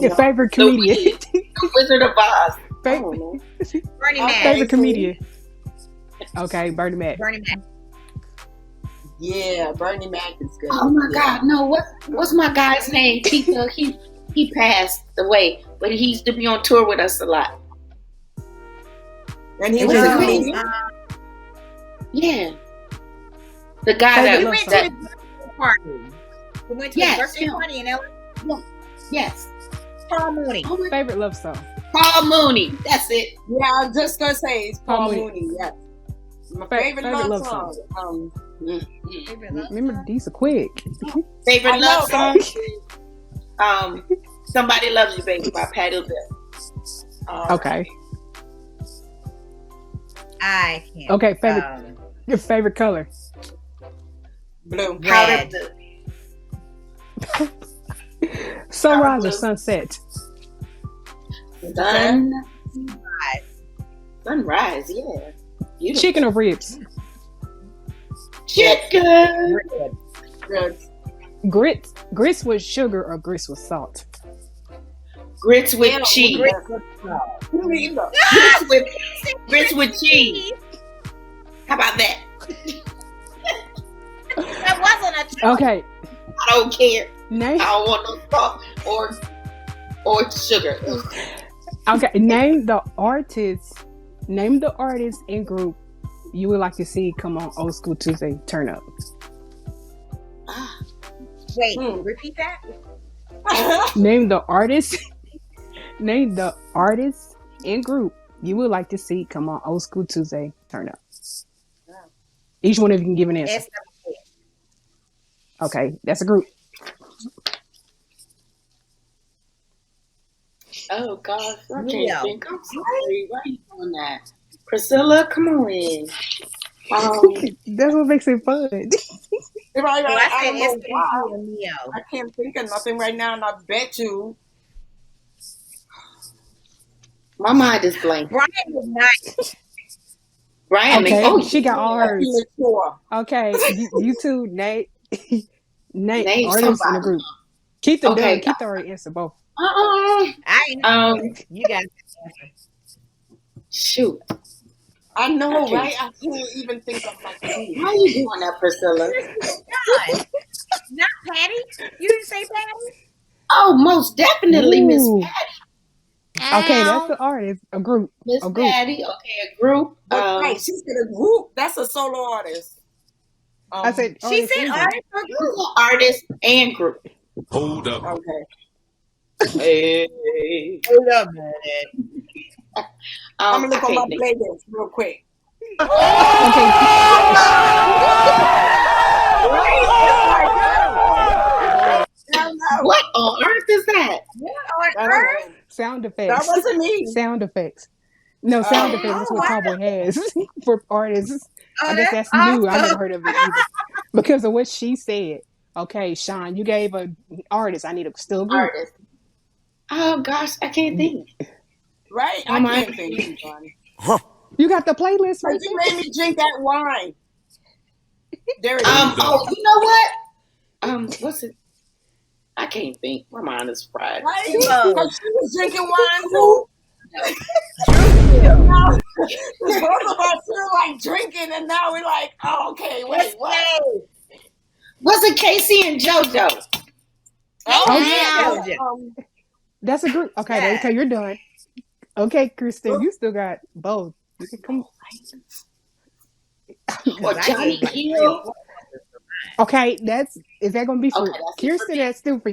Your know. favorite comedian. The Wizard of Oz. I favorite, don't know. Bernie Okay. Mac. favorite comedian. Okay, Bernie Mac. Bernie Mac. Yeah, Bernie Mac is good. Oh my Yeah. God, no! What's my guy's name? He passed away, but he used to be on tour with us a lot. And he What was is a it comedian. Yeah, the guy Favorite that We love went to song. his birthday party. We went to his Yes, birthday him. party in LA. Yes. Paul Mooney. Oh my, Favorite love song. Paul Mooney. That's it. Yeah, I was just gonna say it's Paul Paul Mooney. Mooney. Yes. My Favorite favorite love song. song. Favorite love Remember, song? these are quick. Favorite I love know, song. Somebody Loves You, Baby by Patti LaBelle. Okay. I can't. Okay, your favorite color. Blue. Red. Sunrise or blue. sunset. Sunrise, yeah. Beautiful. Chicken or ribs. Chicken. Red. Good. Grits with sugar or grits with salt. Grits with Yeah, cheese. Neither. Grits with cheese. How about that? That wasn't a choice. Okay. I don't care. Name I don't want no salt or sugar. Okay, name the artist. Name the artist and group you would like to see come on Old School Tuesday Turn Up. Ah, Wait, repeat that. Name the artist. Name the artist and group you would like to see come on Old School Tuesday Turn Up. Each one of you can give an answer. SWA. Okay, that's a group. oh gosh, I can't Neo. think. I'm sorry. Why are you doing that? Priscilla, come on in. That's what makes it fun. Right, Oh, right. I I said don't know why. SWA and Neo. I can't think of nothing right now, and I bet you. My mind is blank. Brian was not. Brian, Okay, oh, she got all Yeah, hers. premature. Okay, you two, Nate, Nate, name artists in a somebody. group. Keep the done. Okay. Keep the right answer both. Uh-uh. I ain't. Um, You guys. shoot. I know, Okay. right? I can't even think of like who. Why are you doing that, Priscilla? Done. Not Patty. You didn't say Patty. Oh, most definitely, Miss Ooh. Patty. Okay, that's Ow. the artist. A group. Miss A group. Patty. Okay, a group. But right, she said a group. That's a solo artist. I said She artist said and group. artist or group. Artist and group. Hold up. Okay. Hey. Hold up, man. I'm gonna look I on my can't think. playlist real quick. Okay. No, What on earth is that? What on I don't earth? know. Sound That effects. wasn't me. Sound effects. No, sound Oh, effects. That's Oh, what wow. Cowboy has for artists. Oh, I guess that's that's new. I never awesome. heard of it either. Because of what she said. Okay, Sean, you gave an artist. I need a still group. Artist. Oh gosh, I can't think. right? My I mind. can't think. Johnny. You got the playlist right But you made me drink that wine. There it is. Oh, you know what? What's it? I can't think. My mind is fried. Right? Whoa. Because she was drinking wine too. Drew. Now, both of us feel like drinking, and now we're like, oh, okay, wait, What's what? name? Was it Casey and JoJo? Oh, Yeah. yeah. That's a group. Okay, Yeah. okay, you're done. Okay, Kristen, you still got both. You can come. Or Johnny Gill? Okay, is that gonna be for Okay, that's Kirsten? That's still for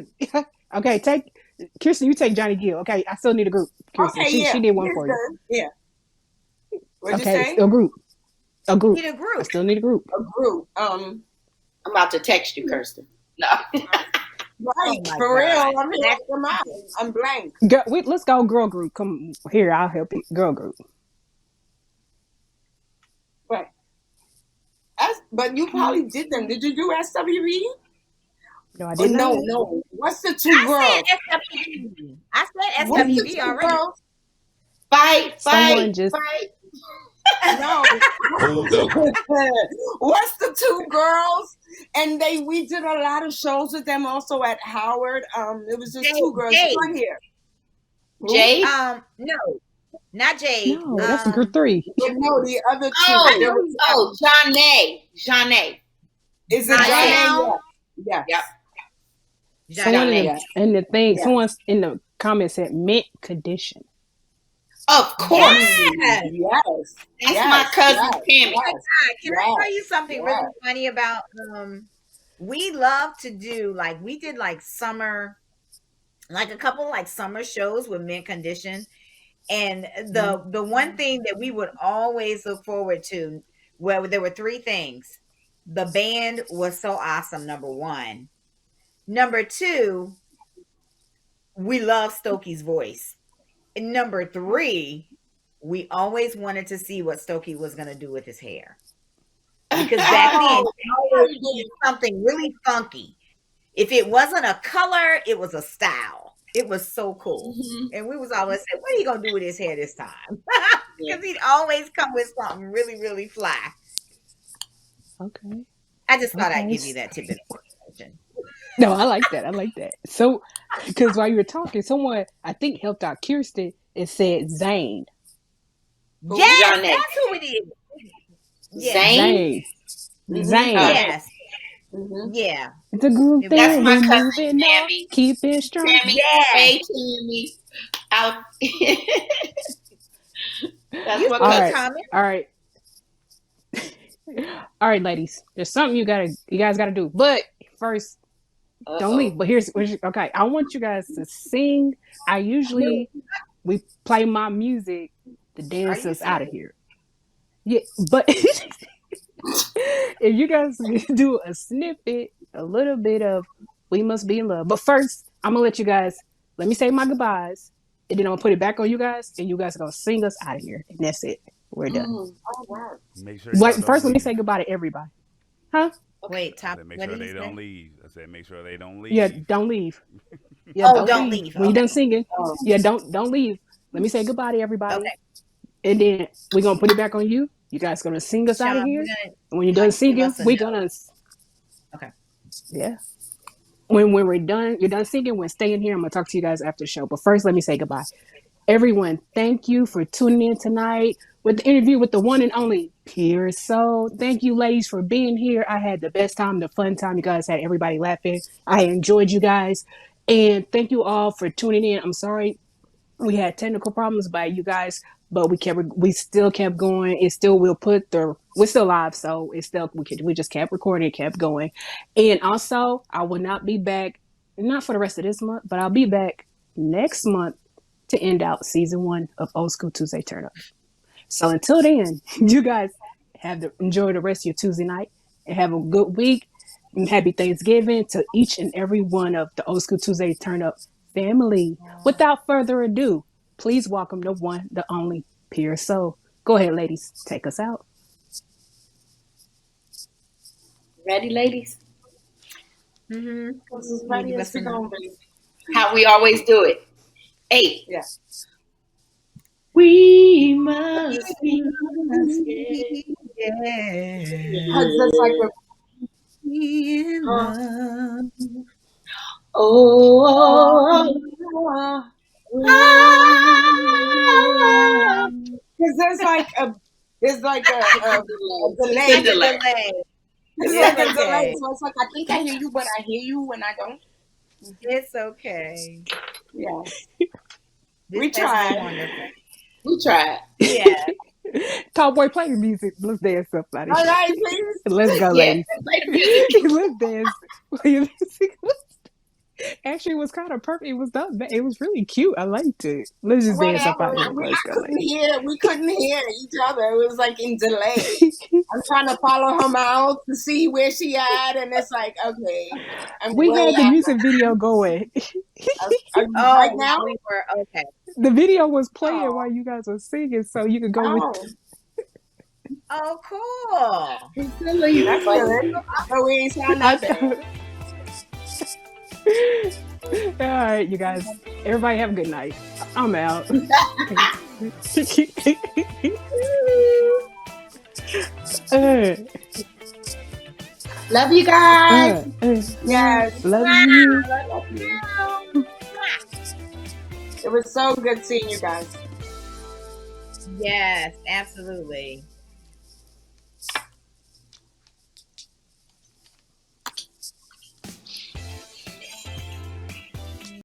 okay. Take Kirsten. You take Johnny Gill. Okay, I still need a group. Kirsten, Okay, yeah. she did one It's for you. good. Yeah. What'd you Okay, say? still group. A group. Need a I group. still need a group. A group. I'm about to text you, Kirsten. No. Right, Oh my for real. God. I'm here. I'm blank. Let's go girl group. Come here, I'll help you. Girl group. Right. But you probably did them. Did you do SWV? No, I Oh, did not. no. What's the two I girls? said SWV. I said What's the SWV two already. girls? Fight. Someone just No. Hold up. What's the two girls? And we did a lot of shows with them also at Howard. It was just two girls right here. Jade? No, not Jade. no. That's group 3. But no, the other two. Oh, Janae. Is it Janelle? Yeah. Yep. Someone Janelle. in the thing. Yeah. Someone in the comments said mint condition. Of course. Yes. Yes. That's my cousin Tammy. Yes. Can I tell you something Yes. really funny about we love to do we did summer, a couple summer shows with mint condition. And the one thing that we would always look forward to, well, there were 3 things. The band was so awesome, number 1. Number 2, we love Stokey's voice. And number 3, we always wanted to see what Stokey was going to do with his hair. Because back then, he always did something really funky. If it wasn't a color, it was a style. It was so cool. Mm-hmm. And we was always saying, what are you going to do with his hair this time? Because he'd always come with something really, really fly. Okay. I just thought I'd give you that tidbit of information. No, I like that. I like that. So, because while you were talking, someone I think helped out Kirsten and said Zane. Yes, Janae. that's who it is. Yes. Zane? Zane. Yes. Mm-hmm. Yeah. The group That's thing my is cousin moving on. Tammy. Keep it strong. Tammy. Yes. Hey, Tammy. Out. That's You what still All be right, cousin. coming. all right, all right, ladies. There's something you guys gotta do. But first, don't leave. Uh-oh. But here's okay. I want you guys to sing. I usually we play my music to Are dance you us out serious? of here. Yeah, but if you guys do a snippet, a little bit of "We Must Be in Love," but first, I'm gonna let you guys let me say my goodbyes, and then I'm gonna put it back on you guys, and you guys are gonna sing us out of here, and that's it. We're done. Oh wow. Make sure y'all Wait, don't first, let me leave. say goodbye to everybody. Huh? Okay. Wait, I top. said make What sure did he they don't say? leave. I said make sure they don't Yeah, leave. don't leave. Yeah, Oh, don't don't leave. leave. When you're Okay. done singing, Oh. yeah, don't leave. Let me say goodbye to everybody, Okay. and then we're gonna put it back on you. You guys gonna sing us out of Sean, here, we're gonna and when you're done give singing, us a we're note. gonna Okay. yeah. When we're done, you're done singing. We're staying here. I'm gonna talk to you guys after the show. But first, let me say goodbye. Everyone, thank you for tuning in tonight with the interview with the one and only Pierce. So, thank you, ladies, for being here. I had the best time, the fun time. You guys had everybody laughing. I enjoyed you guys, and thank you all for tuning in. I'm sorry we had technical problems by you guys, but we still kept going. It still will put the we're still live, so it's still we just kept recording, kept going. And also I will not be back, not for the rest of this month, but I'll be back next month to end out season 1 of Old School Tuesday Turnup. So until then, you guys enjoy the rest of your Tuesday night and have a good week. And happy Thanksgiving to each and every one of the Old School Tuesday Turn Up family. Without further ado, please welcome the one, the only Pierce. So go ahead, ladies, take us out. Ready, ladies? Mm-hmm. This is You ready give as us a we note. gonna be. How we always do it. 8. Yeah. We must be Cause it's like Yeah. a In uh, love. oh, Ah, cause there's like a it's a like delay. a delay. delay. It's It's like a delay. okay. So it's like I think I hear you, but I hear you when I don't. It's okay. Yes. This We has been tried. wonderful. We tried. Yeah. Top boy, play the music. Let's dance up, buddy. All right, please. Let's go, Yeah, ladies. play the music. Let's dance. Play the music. Actually, it was kind of perfect. It was done. It was really cute. I liked it. Let's just dance up out Whatever. of here. I Let's go, couldn't ladies. hear. We couldn't hear each other. It was like in delay. I'm trying to follow her mouth to see where she at, and it's like, okay, I'm We way had the after. music video going. Are you right Oh, now? we were okay. The video was playing Oh, while you guys were singing, so you could go with. oh, Oh, cool. Priscilla, you that's funny. good. So we ain't sound I that bad. thought. All right, you guys. Everybody have a good night. I'm out. uh, Love you guys. Yes. love you. Love you. It was so good seeing you guys. Yes, absolutely.